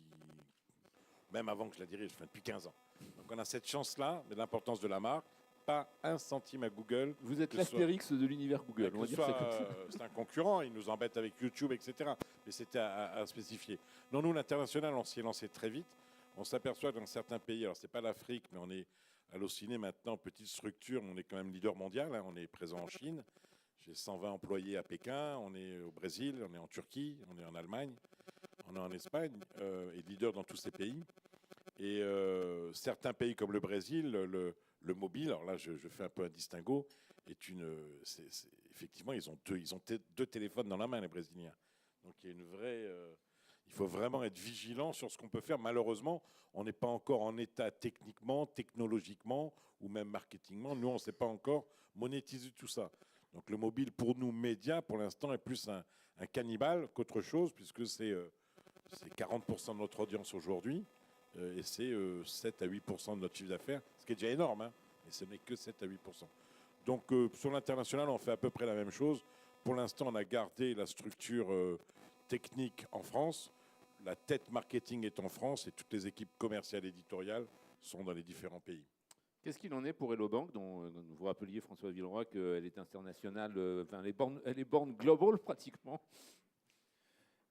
Même avant que je la dirige, enfin, depuis 15 ans. Donc, on a cette chance-là, de l'importance de la marque. Pas un centime à Google. Vous êtes que ce soit- l'Astérix de l'univers Google, on va que ce dire ça soit, comme ça. c'est un concurrent, il nous embête avec YouTube, etc. Mais c'était à spécifier. Non, nous, l'international, on s'y est lancé très vite. On s'aperçoit que dans certains pays, alors c'est pas l'Afrique, mais on est Allociné maintenant, petite structure, on est quand même leader mondial. Hein, on est présent en Chine. J'ai 120 employés à Pékin, on est au Brésil, on est en Turquie, on est en Allemagne, on est en Espagne, et leader dans tous ces pays. Et certains pays comme le Brésil, le mobile, alors là je fais un peu un distinguo, effectivement ils ont deux téléphones dans la main, les Brésiliens. Donc il y a une vraie... il faut vraiment être vigilant sur ce qu'on peut faire. Malheureusement, on n'est pas encore en état techniquement, technologiquement ou même marketingement. Nous, on ne sait pas encore monétiser tout ça. Donc le mobile, pour nous, médias, pour l'instant, est plus un cannibale qu'autre chose, puisque c'est 40% de notre audience aujourd'hui. Et c'est 7 à 8% de notre chiffre d'affaires, ce qui est déjà énorme, hein, mais ce n'est que 7 à 8%. Donc sur l'international, on fait à peu près la même chose. Pour l'instant, on a gardé la structure technique en France, la tête marketing est en France et toutes les équipes commerciales et éditoriales sont dans les différents pays. Qu'est-ce qu'il en est pour Hello Bank, dont vous rappeliez, François Villeroy, qu'elle est internationale, elle est born global pratiquement?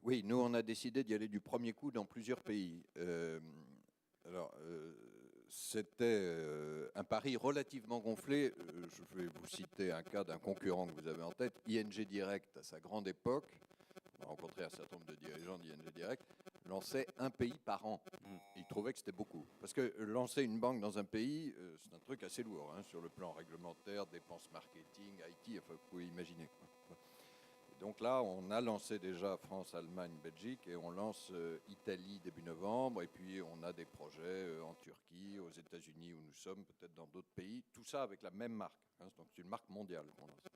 Oui, nous, on a décidé d'y aller du premier coup dans plusieurs pays. C'était un pari relativement gonflé. Je vais vous citer un cas d'un concurrent que vous avez en tête, ING Direct, à sa grande époque. On a rencontré un certain nombre de dirigeants d'ING Direct, lançait un pays par an. Ils trouvaient que c'était beaucoup. Parce que lancer une banque dans un pays, c'est un truc assez lourd, hein, sur le plan réglementaire, dépenses marketing, IT, enfin, vous pouvez imaginer. Donc là, on a lancé déjà France, Allemagne, Belgique, et on lance Italie début novembre, et puis on a des projets en Turquie, aux États-Unis où nous sommes, peut-être dans d'autres pays, tout ça avec la même marque. Hein, donc c'est une marque mondiale qu'on lance.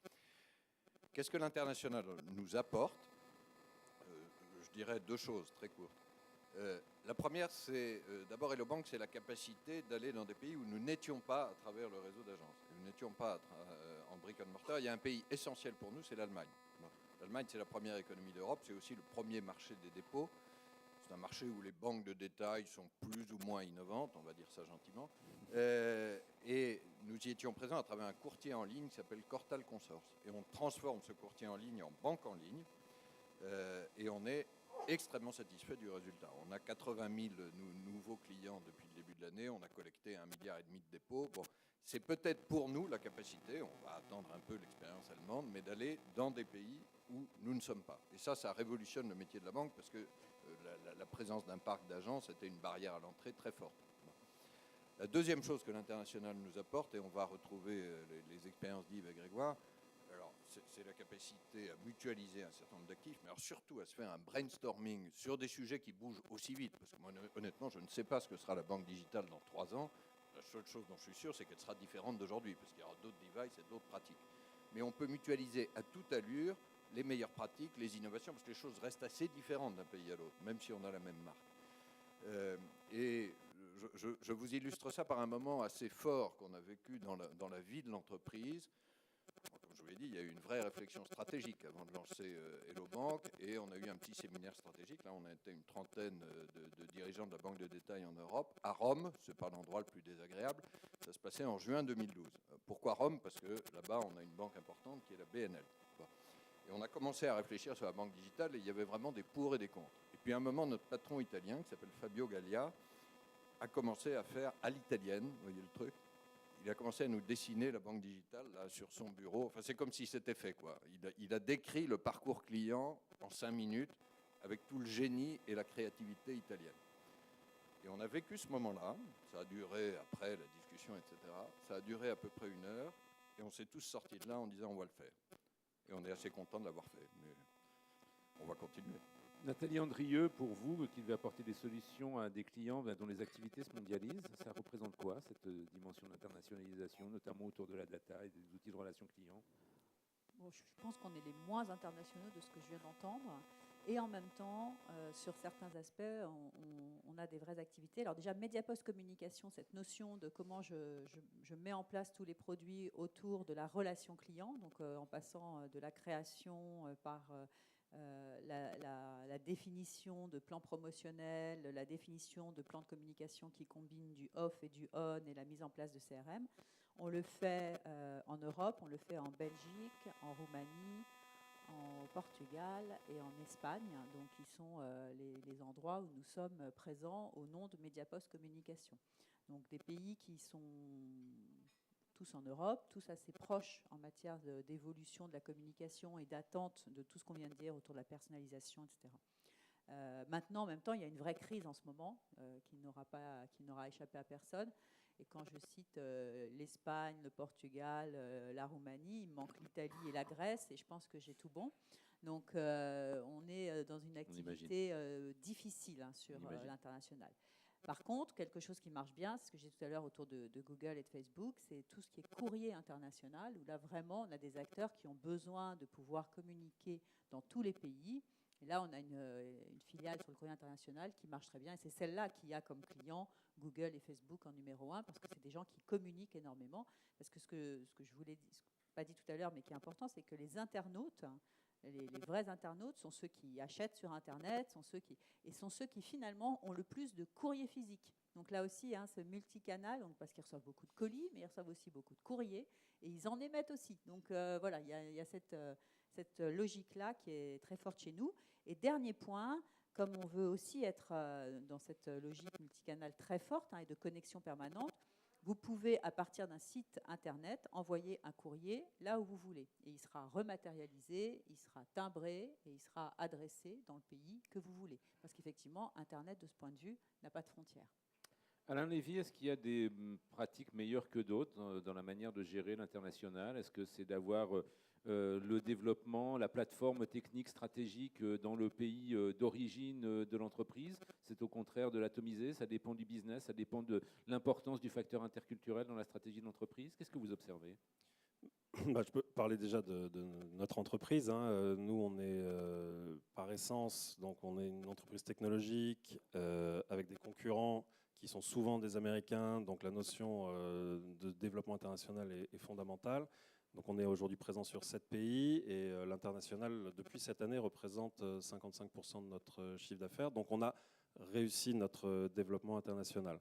Qu'est-ce que l'international nous apporte? Je dirais deux choses très courtes. La première, c'est d'abord Hello Bank, c'est la capacité d'aller dans des pays où nous n'étions pas à travers le réseau d'agences. Nous n'étions pas en brick and mortar. Il y a un pays essentiel pour nous, c'est l'Allemagne. L'Allemagne, c'est la première économie d'Europe, c'est aussi le premier marché des dépôts. C'est un marché où les banques de détail sont plus ou moins innovantes, on va dire ça gentiment. Et nous y étions présents à travers un courtier en ligne qui s'appelle Cortal Consors. Et on transforme ce courtier en ligne en banque en ligne. Et on est extrêmement satisfait du résultat. On a 80 000 nouveaux clients depuis le début de l'année. On a collecté 1,5 milliard de dépôts. Bon, c'est peut-être pour nous la capacité, on va attendre un peu l'expérience allemande, mais d'aller dans des pays où nous ne sommes pas. Et ça révolutionne le métier de la banque parce que la présence d'un parc d'agences était une barrière à l'entrée très forte. Bon. La deuxième chose que l'international nous apporte, et on va retrouver les expériences d'Yves et Grégoire, alors c'est la capacité à mutualiser un certain nombre d'actifs, mais alors surtout à se faire un brainstorming sur des sujets qui bougent aussi vite. Parce que moi, honnêtement, je ne sais pas ce que sera la banque digitale dans 3 ans. La seule chose dont je suis sûr, c'est qu'elle sera différente d'aujourd'hui, parce qu'il y aura d'autres devices et d'autres pratiques. Mais on peut mutualiser à toute allure les meilleures pratiques, les innovations, parce que les choses restent assez différentes d'un pays à l'autre, même si on a la même marque. Et je vous illustre ça par un moment assez fort qu'on a vécu dans la vie de l'entreprise. Comme je vous l'ai dit, il y a eu une vraie réflexion stratégique avant de lancer Hello Bank, et on a eu un petit séminaire stratégique. Là, on a été une trentaine de dirigeants de la banque de détail en Europe, à Rome. Ce n'est pas l'endroit le plus désagréable. Ça se passait en juin 2012. Pourquoi Rome? Parce que là-bas, on a une banque importante qui est la BNL. Bon. Et on a commencé à réfléchir sur la banque digitale, et il y avait vraiment des pour et des contre. Et puis à un moment, notre patron italien, qui s'appelle Fabio Gallia, a commencé à faire à l'italienne, vous voyez le truc. Il a commencé à nous dessiner la banque digitale là, sur son bureau. Enfin, c'est comme si c'était fait, quoi. Il a décrit le parcours client en 5 minutes avec tout le génie et la créativité italienne. Et on a vécu ce moment-là. Ça a duré, après la discussion, etc., ça a duré à peu près 1 heure. Et on s'est tous sortis de là en disant on va le faire. Et on est assez content de l'avoir fait. Mais on va continuer. Nathalie Andrieux, pour vous, qui devez apporter des solutions à des clients dont les activités se mondialisent, ça représente quoi, cette dimension d'internationalisation, notamment autour de la data et des outils de relation client? Bon, je pense qu'on est les moins internationaux de ce que je viens d'entendre. Et en même temps, sur certains aspects, on a des vraies activités. Alors déjà, Mediapost Communication, cette notion de comment je mets en place tous les produits autour de la relation client, donc en passant de la création par la définition de plans promotionnels, la définition de plans de communication qui combinent du off et du on et la mise en place de CRM. On le fait en Europe, on le fait en Belgique, en Roumanie, au Portugal et en Espagne, donc qui sont les endroits où nous sommes présents au nom de Mediapost Communication. Donc des pays qui sont tous en Europe, tous assez proches en matière d'évolution de la communication et d'attente de tout ce qu'on vient de dire autour de la personnalisation, etc. Maintenant, en même temps, il y a une vraie crise en ce moment qui n'aura échappé à personne. Et quand je cite l'Espagne, le Portugal, la Roumanie, il me manque l'Italie et la Grèce, et je pense que j'ai tout bon. Donc, on est dans une activité difficile sur l'international. Par contre, quelque chose qui marche bien, c'est ce que j'ai dit tout à l'heure autour de Google et de Facebook, c'est tout ce qui est courrier international, où là, vraiment, on a des acteurs qui ont besoin de pouvoir communiquer dans tous les pays. Et là, on a une filiale sur le courrier international qui marche très bien. Et c'est celle-là qui a comme client Google et Facebook en numéro 1, parce que c'est des gens qui communiquent énormément. Parce que ce que je vous l'ai pas dit tout à l'heure, mais qui est important, c'est que les internautes, les vrais internautes, sont ceux qui achètent sur Internet, sont ceux qui finalement ont le plus de courriers physiques. Donc là aussi, ce multicanal, donc parce qu'ils reçoivent beaucoup de colis, mais ils reçoivent aussi beaucoup de courriers, et ils en émettent aussi. Donc voilà, il y a cette logique-là qui est très forte chez nous. Et dernier point, comme on veut aussi être dans cette logique multicanal très forte et de connexion permanente, vous pouvez, à partir d'un site Internet, envoyer un courrier là où vous voulez. Et il sera rematérialisé, il sera timbré et il sera adressé dans le pays que vous voulez. Parce qu'effectivement, Internet, de ce point de vue, n'a pas de frontières. Alain Lévy, est-ce qu'il y a des pratiques meilleures que d'autres dans la manière de gérer l'international? Est-ce que c'est d'avoir le développement, la plateforme technique stratégique dans le pays d'origine de l'entreprise? C'est au contraire de l'atomiser? Ça dépend du business, ça dépend de l'importance du facteur interculturel dans la stratégie de l'entreprise. Qu'est-ce que vous observez? Je peux parler déjà de notre entreprise. Nous, on est par essence, donc on est une entreprise technologique avec des concurrents qui sont souvent des Américains, donc la notion de développement international est fondamentale. Donc on est aujourd'hui présent sur 7 pays et l'international, depuis cette année, représente 55% de notre chiffre d'affaires. Donc on a réussi notre développement international.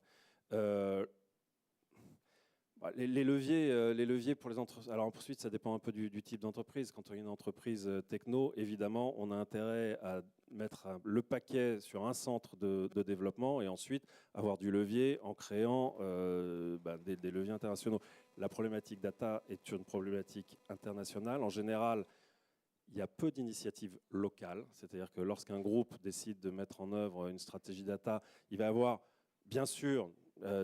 Les leviers pour les entreprises. Alors ensuite, ça dépend un peu du type d'entreprise. Quand on est une entreprise techno, évidemment, on a intérêt à mettre le paquet sur un centre de développement et ensuite avoir du levier en créant des leviers internationaux. La problématique data est une problématique internationale. En général, il y a peu d'initiatives locales. C'est-à-dire que lorsqu'un groupe décide de mettre en œuvre une stratégie data, il va avoir, bien sûr,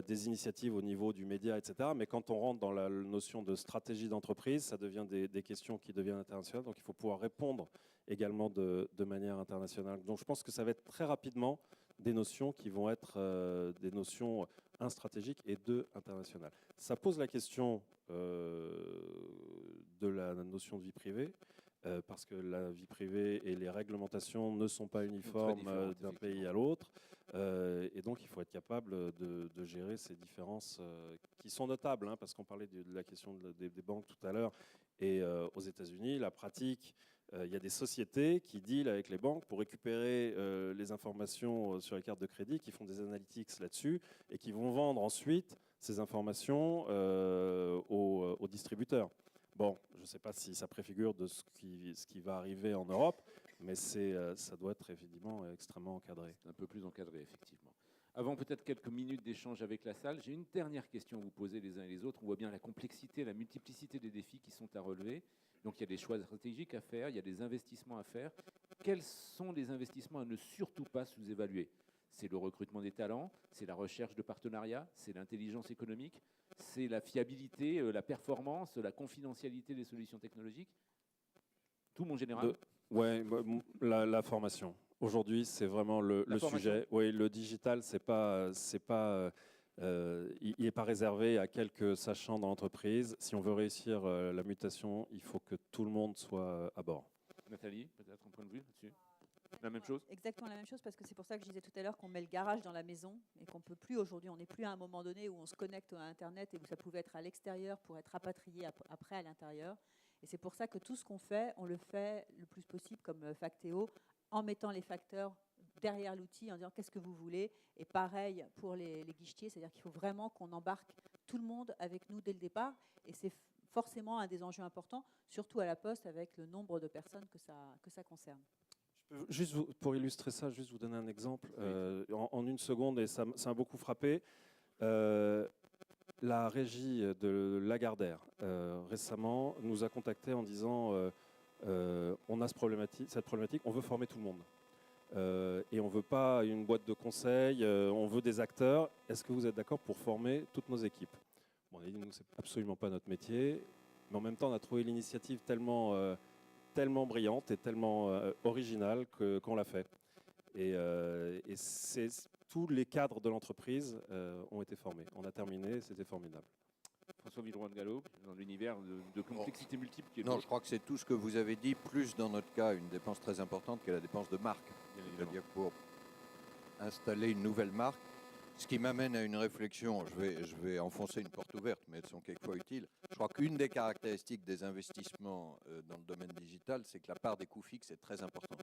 des initiatives au niveau du média, etc. Mais quand on rentre dans la notion de stratégie d'entreprise, ça devient des questions qui deviennent internationales. Donc il faut pouvoir répondre également de manière internationale. Donc je pense que ça va être très rapidement des notions qui vont être des notions, un, stratégiques et deux, internationales. Ça pose la question de la notion de vie privée. Parce que la vie privée et les réglementations ne sont pas uniformes d'un pays à l'autre. Et donc, il faut être capable de gérer ces différences qui sont notables, hein, parce qu'on parlait de la question des banques tout à l'heure. Et aux États-Unis, la pratique, il y a des sociétés qui dealent avec les banques pour récupérer les informations sur les cartes de crédit, qui font des analytics là-dessus et qui vont vendre ensuite ces informations aux distributeurs. Bon, je ne sais pas si ça préfigure de ce qui va arriver en Europe, mais ça doit être évidemment extrêmement encadré. Un peu plus encadré, effectivement. Avant peut-être quelques minutes d'échange avec la salle, j'ai une dernière question à vous poser les uns et les autres. On voit bien la complexité, la multiplicité des défis qui sont à relever. Donc il y a des choix stratégiques à faire, il y a des investissements à faire. Quels sont les investissements à ne surtout pas sous-évaluer ? C'est le recrutement des talents, c'est la recherche de partenariats, c'est l'intelligence économique, c'est la fiabilité, la performance, la confidentialité des solutions technologiques. Tout mon général. Ouais, la formation. Aujourd'hui, c'est vraiment le sujet. Oui, le digital, il n'est pas réservé à quelques sachants dans l'entreprise. Si on veut réussir la mutation, il faut que tout le monde soit à bord. Nathalie, peut-être un point de vue là-dessus ? La même chose ? Exactement la même chose, parce que c'est pour ça que je disais tout à l'heure qu'on met le garage dans la maison et qu'on peut plus aujourd'hui, on n'est plus à un moment donné où on se connecte à Internet et où ça pouvait être à l'extérieur pour être rapatrié après à l'intérieur. Et c'est pour ça que tout ce qu'on fait, on le fait le plus possible comme Factéo, en mettant les facteurs derrière l'outil, en disant qu'est-ce que vous voulez. Et pareil pour les guichetiers, c'est-à-dire qu'il faut vraiment qu'on embarque tout le monde avec nous dès le départ. Et c'est forcément un des enjeux importants, surtout à la Poste avec le nombre de personnes que ça concerne. Juste pour illustrer ça, juste vous donner un exemple en une seconde, et ça m'a beaucoup frappé. La régie de Lagardère récemment nous a contactés en disant on a cette problématique, on veut former tout le monde. Et on ne veut pas une boîte de conseil, on veut des acteurs. Est-ce que vous êtes d'accord pour former toutes nos équipes ? Bon, on a dit, nous, ce n'est absolument pas notre métier, mais en même temps, on a trouvé l'initiative tellement brillante et tellement originale qu'on l'a fait. Et tous les cadres de l'entreprise ont été formés. On a terminé, c'était formidable. François Villeroy de Gallo, dans l'univers de complexité multiple qui est Non, je crois que c'est tout ce que vous avez dit, plus dans notre cas, une dépense très importante qui est la dépense de marque. C'est-à-dire pour installer une nouvelle marque, ce qui m'amène à une réflexion, je vais enfoncer une porte ouverte, mais elles sont quelquefois utiles. Je crois qu'une des caractéristiques des investissements dans le domaine digital, c'est que la part des coûts fixes est très importante.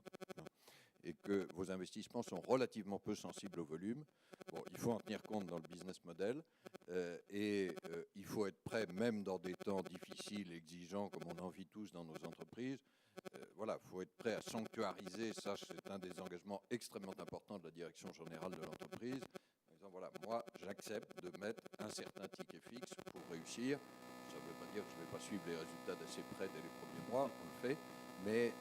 Et que vos investissements sont relativement peu sensibles au volume. Bon, il faut en tenir compte dans le business model il faut être prêt, même dans des temps difficiles, exigeants, comme on en vit tous dans nos entreprises. Voilà, il faut être prêt à sanctuariser, ça c'est un des engagements extrêmement importants de la direction générale de l'entreprise. En disant, voilà, moi j'accepte de mettre un certain ticket fixe pour réussir. Ça ne veut pas dire que je ne vais pas suivre les résultats d'assez près dès les premiers mois, on le fait, mais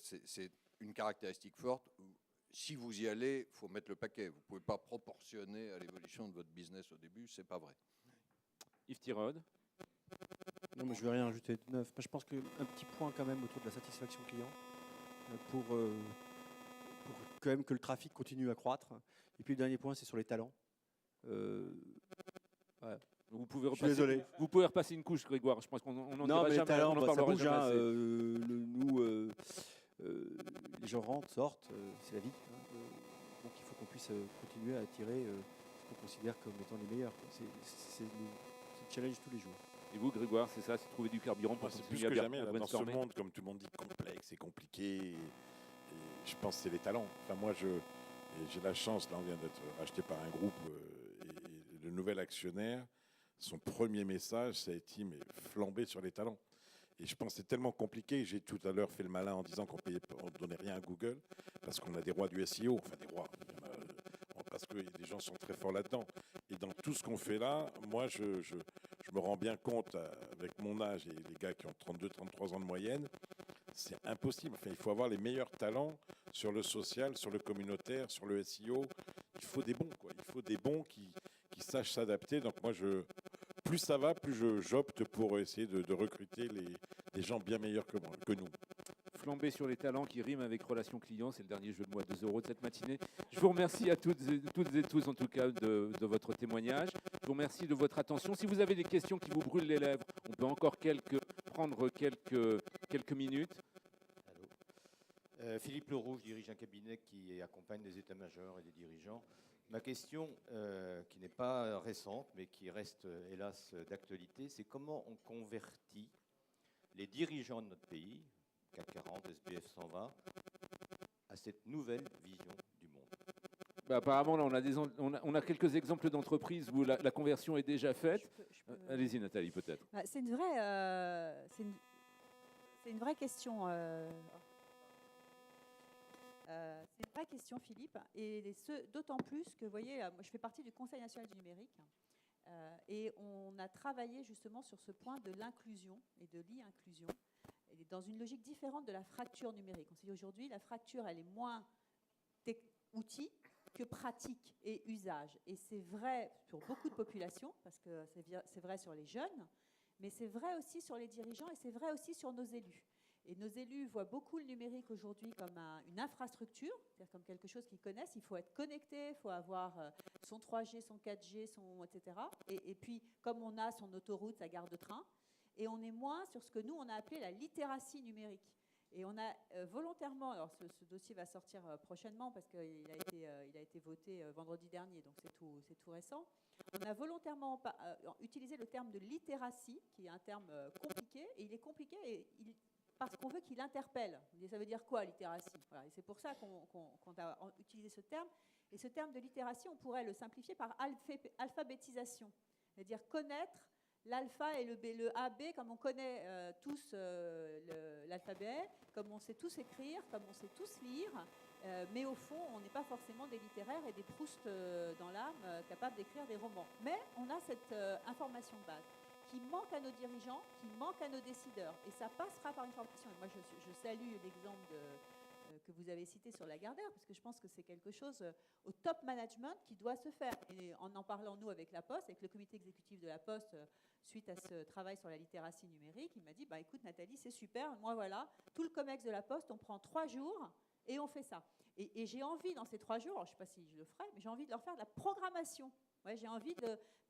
c'est une caractéristique forte. Si vous y allez, il faut mettre le paquet. Vous ne pouvez pas proportionner à l'évolution de votre business au début, ce n'est pas vrai. Yves Tirode. Non, mais je ne vais rien ajouter de neuf. Je pense qu'un petit point quand même autour de la satisfaction client pour quand même que le trafic continue à croître. Et puis le dernier point, c'est sur les talents. Ouais. Vous pouvez repasser, désolé. Vous pouvez repasser une couche, Grégoire. Je pense qu'on n'en dira jamais. Talents, on en ça bouge. Nous, les gens rentrent, sortent, c'est la vie. Donc il faut qu'on puisse continuer à attirer ce qu'on considère comme étant les meilleurs. C'est le challenge tous les jours. Et vous, Grégoire, c'est ça, c'est trouver du carburant pour c'est plus que jamais dans ce monde, comme tout le monde dit, complexe et compliqué. Et je pense que c'est les talents. Enfin, moi, Et j'ai la chance, là on vient d'être racheté par un groupe et le nouvel actionnaire, son premier message, ça a été mais flamber sur les talents. Et je pense que c'est tellement compliqué. J'ai tout à l'heure fait le malin en disant qu'on ne donnait rien à Google parce qu'on a des rois du SEO, enfin des rois, parce que les gens sont très forts là-dedans. Et dans tout ce qu'on fait là, moi je me rends bien compte avec mon âge et les gars qui ont 32-33 ans de moyenne, c'est impossible. Enfin, il faut avoir les meilleurs talents sur le social, sur le communautaire, sur le SEO. Il faut des bons, quoi. Il faut des bons qui sachent s'adapter. Donc moi, plus ça va, plus j'opte pour essayer de recruter des gens bien meilleurs que nous. Flamber sur les talents qui riment avec relation client, c'est le dernier jeu de mois 2 € de cette matinée. Je vous remercie à toutes et tous en tout cas de votre témoignage. Je vous remercie de votre attention. Si vous avez des questions qui vous brûlent les lèvres, on peut encore prendre quelques minutes. Allô. Philippe Leroux, je dirige un cabinet qui accompagne des états-majors et des dirigeants. Ma question, qui n'est pas récente, mais qui reste hélas d'actualité, c'est comment on convertit les dirigeants de notre pays, CAC 40, SBF 120, à cette nouvelle vision du monde. Apparemment, là, on a quelques exemples d'entreprises où la conversion est déjà faite. Allez-y, Nathalie, peut-être. C'est une vraie question. C'est une vraie question, Philippe, et d'autant plus que, vous voyez, moi, je fais partie du Conseil national du numérique, et on a travaillé justement sur ce point de l'inclusion et de l'e-inclusion, dans une logique différente de la fracture numérique. On s'est dit aujourd'hui, la fracture, elle est moins outil que pratique et usage. Et c'est vrai pour beaucoup de populations, parce que c'est vrai sur les jeunes, mais c'est vrai aussi sur les dirigeants et c'est vrai aussi sur nos élus. Et nos élus voient beaucoup le numérique aujourd'hui comme une infrastructure, c'est-à-dire comme quelque chose qu'ils connaissent. Il faut être connecté, il faut avoir son 3G, son 4G, etc. Et puis, comme on a son autoroute, sa gare de train, et on est moins sur ce que nous, on a appelé la littératie numérique. Et on a volontairement, alors ce dossier va sortir prochainement parce qu'il a été voté vendredi dernier, donc c'est tout récent. On a volontairement utilisé le terme de littératie, qui est un terme compliqué, et il est compliqué parce qu'on veut qu'il interpelle. Ça veut dire quoi, littératie? Voilà, et c'est pour ça qu'on a utilisé ce terme. Et ce terme de littératie, on pourrait le simplifier par alphabétisation, c'est-à-dire connaître l'alpha et le AB, comme on connaît tous l'alphabet, comme on sait tous écrire, comme on sait tous lire, mais au fond, on n'est pas forcément des littéraires et des Proust dans l'âme capables d'écrire des romans. Mais on a cette information de base qui manque à nos dirigeants, qui manque à nos décideurs. Et ça passera par une formation. Et moi, je salue l'exemple que vous avez cité sur Lagardère, parce que je pense que c'est quelque chose au top management qui doit se faire. Et en parlant, nous, avec la Poste, avec le comité exécutif de la Poste, suite à ce travail sur la littératie numérique, il m'a dit, écoute Nathalie, c'est super, moi voilà, tout le COMEX de la Poste, on prend 3 jours et on fait ça. Et j'ai envie, dans ces 3 jours, alors, je ne sais pas si je le ferai, mais j'ai envie de leur faire de la programmation. Ouais, j'ai envie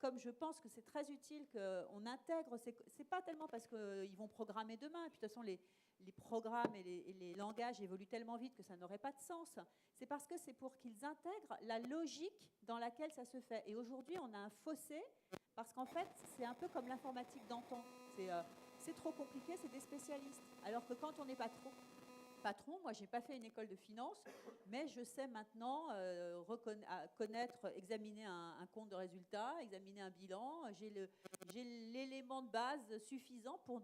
comme je pense que c'est très utile qu'on intègre, c'est pas tellement parce qu'ils vont programmer demain, et puis de toute façon les programmes et les langages évoluent tellement vite que ça n'aurait pas de sens. C'est parce que c'est pour qu'ils intègrent la logique dans laquelle ça se fait. Et aujourd'hui, on a un fossé, parce qu'en fait, c'est un peu comme l'informatique d'antan. C'est trop compliqué, c'est des spécialistes. Alors que quand on n'est pas trop patron, moi, je n'ai pas fait une école de finance, mais je sais maintenant connaître, examiner un compte de résultat, examiner un bilan. J'ai l'élément de base suffisant pour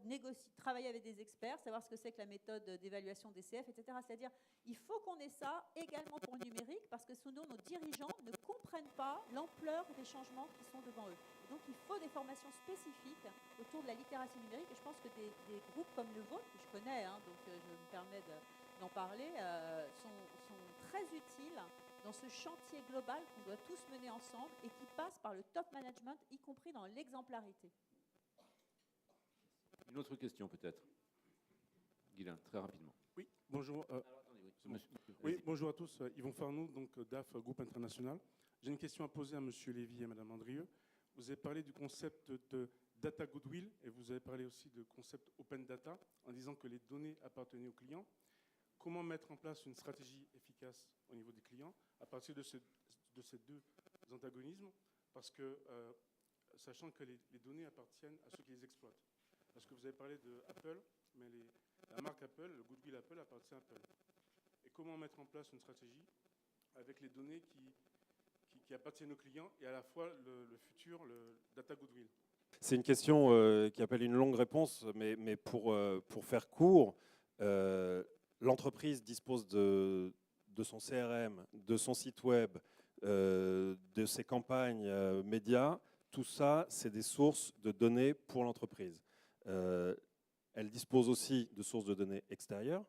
travailler avec des experts, savoir ce que c'est que la méthode d'évaluation DCF, etc. C'est-à-dire, il faut qu'on ait ça également pour le numérique, parce que sinon, nos dirigeants ne comprennent pas l'ampleur des changements qui sont devant eux. Et donc, il faut des formations spécifiques autour de la littératie numérique. Et je pense que des groupes comme le vôtre, que je connais, donc je me permets d'en parler, sont très utiles dans ce chantier global qu'on doit tous mener ensemble et qui passe par le top management, y compris dans l'exemplarité. Une autre question peut-être. Guylain, très rapidement. Oui, bonjour. Bonjour à tous. Yvon Farnoux, donc DAF Groupe International. J'ai une question à poser à M. Lévy et Mme Andrieux. Vous avez parlé du concept de data goodwill et vous avez parlé aussi de concept open data en disant que les données appartenaient aux clients. Comment mettre en place une stratégie efficace au niveau des clients à partir de ces deux antagonismes? Parce que, sachant que les données appartiennent à ceux qui les exploitent. Parce que vous avez parlé de Apple, mais la marque Apple, le goodwill Apple appartient à Apple. Et comment mettre en place une stratégie avec les données qui appartiennent aux clients et à la fois le futur, le data goodwill? C'est une question qui appelle une longue réponse, mais pour faire court, l'entreprise dispose de son CRM, de son site web, de ses campagnes médias. Tout ça, c'est des sources de données pour l'entreprise. Elle dispose aussi de sources de données extérieures,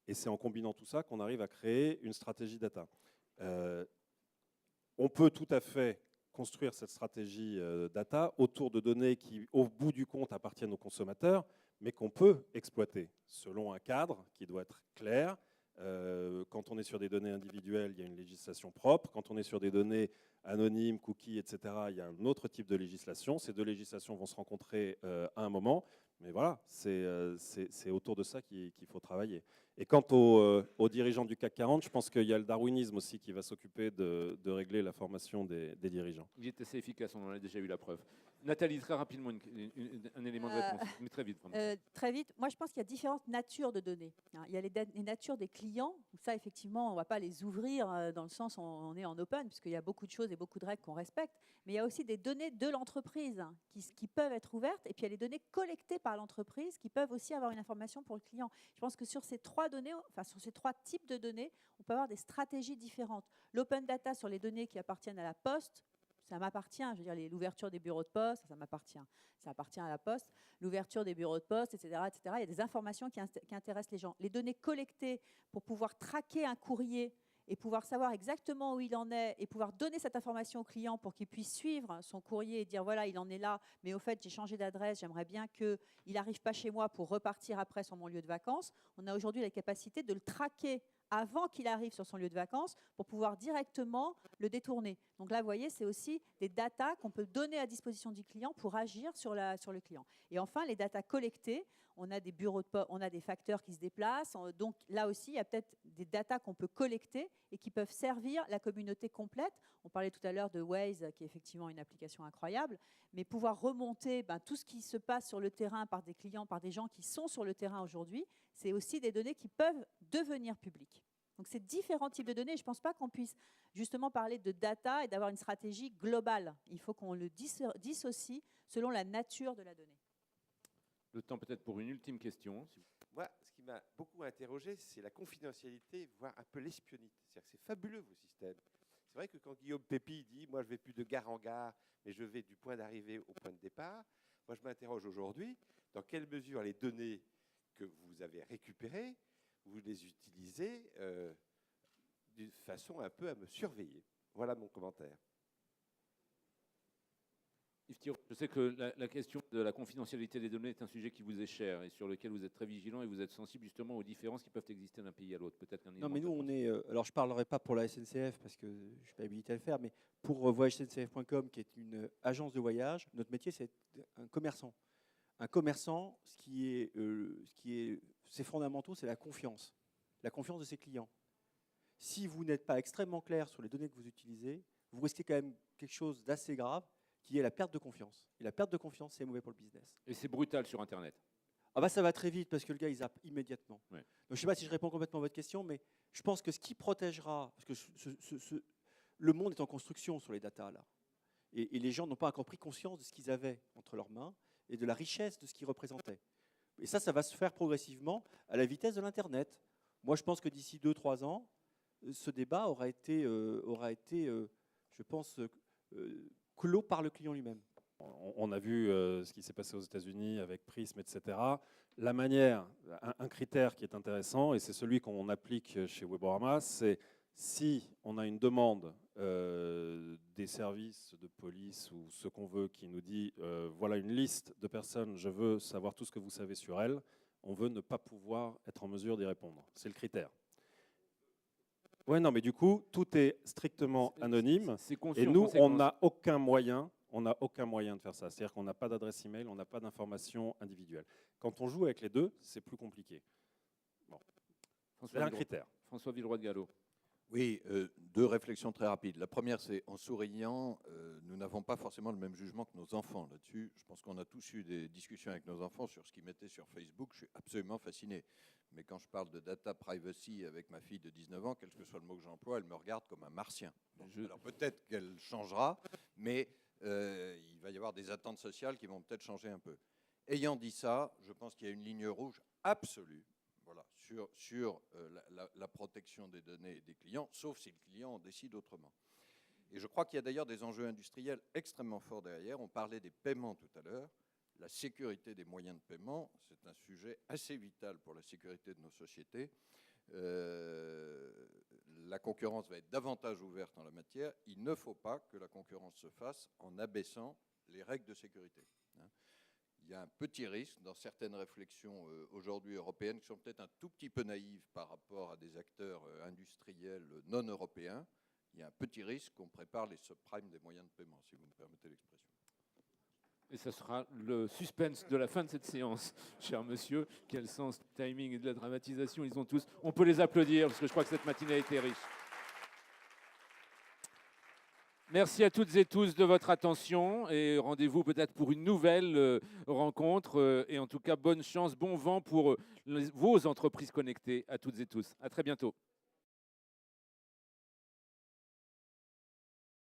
et c'est en combinant tout ça qu'on arrive à créer une stratégie data. On peut tout à fait construire cette stratégie data autour de données qui, au bout du compte, appartiennent aux consommateurs, mais qu'on peut exploiter selon un cadre qui doit être clair. Quand on est sur des données individuelles, il y a une législation propre. Quand on est sur des données anonymes, cookies, etc., il y a un autre type de législation. Ces deux législations vont se rencontrer à un moment. Mais voilà, c'est autour de ça qu'il faut travailler. Et quant aux dirigeants du CAC 40, je pense qu'il y a le darwinisme aussi qui va s'occuper de régler la formation des dirigeants. Il est assez efficace, on en a déjà eu la preuve. Nathalie, très rapidement, un élément de réponse, mais très vite. Très vite. Moi, je pense qu'il y a différentes natures de données. Il y a les natures des clients. Ça, effectivement, on ne va pas les ouvrir dans le sens où on est en open, puisqu'il y a beaucoup de choses et beaucoup de règles qu'on respecte. Mais il y a aussi des données de l'entreprise qui peuvent être ouvertes. Et puis, il y a les données collectées par l'entreprise qui peuvent aussi avoir une information pour le client. Je pense que sur ces trois données, enfin sur ces trois types de données, on peut avoir des stratégies différentes. L'open data sur les données qui appartiennent à la Poste, ça m'appartient. Je veux dire, l'ouverture des bureaux de poste, ça m'appartient. Ça appartient à la Poste. L'ouverture des bureaux de poste, etc., etc. Il y a des informations qui intéressent les gens. Les données collectées pour pouvoir traquer un courrier et pouvoir savoir exactement où il en est et pouvoir donner cette information au client pour qu'il puisse suivre son courrier et dire voilà, il en est là, mais au fait, j'ai changé d'adresse, j'aimerais bien qu'il n'arrive pas chez moi pour repartir après sur mon lieu de vacances. On a aujourd'hui la capacité de le traquer avant qu'il arrive sur son lieu de vacances pour pouvoir directement le détourner. Donc là, vous voyez, c'est aussi des datas qu'on peut donner à disposition du client pour agir sur le client. Et enfin, les datas collectées, on a des bureaux de poste, on a des facteurs qui se déplacent. Donc là aussi, il y a peut-être des datas qu'on peut collecter et qui peuvent servir la communauté complète. On parlait tout à l'heure de Waze, qui est effectivement une application incroyable, mais pouvoir remonter tout ce qui se passe sur le terrain par des clients, par des gens qui sont sur le terrain aujourd'hui, c'est aussi des données qui peuvent devenir publiques. Donc c'est différents types de données. Je ne pense pas qu'on puisse justement parler de data et d'avoir une stratégie globale. Il faut qu'on le dissocie selon la nature de la donnée. Le temps peut-être pour une ultime question. Moi, ce qui m'a beaucoup interrogé, c'est la confidentialité, voire un peu l'espionnite. C'est-à-dire que c'est fabuleux, vos systèmes. C'est vrai que quand Guillaume Pépi dit « moi, je ne vais plus de gare en gare, mais je vais du point d'arrivée au point de départ », moi, je m'interroge aujourd'hui, dans quelle mesure les données que vous avez récupérées, vous les utilisez d'une façon un peu à me surveiller. Voilà mon commentaire. Yves Thiraud, je sais que la question de la confidentialité des données est un sujet qui vous est cher et sur lequel vous êtes très vigilant et vous êtes sensible justement aux différences qui peuvent exister d'un pays à l'autre. Peut-être qu'un Non, mais nous, on est. Alors, je ne parlerai pas pour la SNCF parce que je ne suis pas habilité à le faire, mais pour voyagesncf.com, qui est une agence de voyage, notre métier, c'est un commerçant. Un commerçant, ses fondamentaux, c'est la confiance de ses clients. Si vous n'êtes pas extrêmement clair sur les données que vous utilisez, vous risquez quand même quelque chose d'assez grave, qui est la perte de confiance. Et la perte de confiance, c'est mauvais pour le business. Et c'est brutal sur Internet. Ah bah ça va très vite parce que le gars, il zappe immédiatement. Ouais. Donc, je ne sais pas si je réponds complètement à votre question, mais je pense que ce qui protégera, parce que le monde est en construction sur les datas, là. Et les gens n'ont pas encore pris conscience de ce qu'ils avaient entre leurs mains et de la richesse de ce qu'ils représentaient. Et ça va se faire progressivement à la vitesse de l'Internet. Moi, je pense que d'ici 2-3 ans, ce débat aura été je pense, clos par le client lui-même. On a vu ce qui s'est passé aux États-Unis avec Prism, etc. La manière, un critère qui est intéressant, et c'est celui qu'on applique chez Weborama, c'est si on a une demande des services de police ou ce qu'on veut qui nous dit voilà une liste de personnes, je veux savoir tout ce que vous savez sur elles, on veut ne pas pouvoir être en mesure d'y répondre. C'est le critère. Ouais, non, mais du coup, tout est strictement anonyme. Et nous, on n'a aucun moyen de faire ça. C'est-à-dire qu'on n'a pas d'adresse email, on n'a pas d'informations individuelles. Quand on joue avec les deux, c'est plus compliqué. Bon. C'est un critère. François Villeroy de Gallo. Oui, deux réflexions très rapides. La première, c'est en souriant, nous n'avons pas forcément le même jugement que nos enfants là-dessus. Je pense qu'on a tous eu des discussions avec nos enfants sur ce qu'ils mettaient sur Facebook. Je suis absolument fasciné. Mais quand je parle de data privacy avec ma fille de 19 ans, quel que soit le mot que j'emploie, elle me regarde comme un martien. Bon, alors peut-être qu'elle changera, mais il va y avoir des attentes sociales qui vont peut-être changer un peu. Ayant dit ça, je pense qu'il y a une ligne rouge absolue. Voilà, sur la protection des données des clients, sauf si le client en décide autrement. Et je crois qu'il y a d'ailleurs des enjeux industriels extrêmement forts derrière. On parlait des paiements tout à l'heure. La sécurité des moyens de paiement, c'est un sujet assez vital pour la sécurité de nos sociétés. La concurrence va être davantage ouverte en la matière. Il ne faut pas que la concurrence se fasse en abaissant les règles de sécurité. Il y a un petit risque dans certaines réflexions aujourd'hui européennes qui sont peut-être un tout petit peu naïves par rapport à des acteurs industriels non européens. Il y a un petit risque qu'on prépare les subprimes des moyens de paiement, si vous me permettez l'expression. Et ce sera le suspense de la fin de cette séance, cher monsieur. Quel sens du timing et de la dramatisation ils ont tous. On peut les applaudir parce que je crois que cette matinée a été riche. Merci à toutes et tous de votre attention et rendez-vous peut-être pour une nouvelle rencontre. Et en tout cas, bonne chance, bon vent pour vos entreprises connectées à toutes et tous. À très bientôt.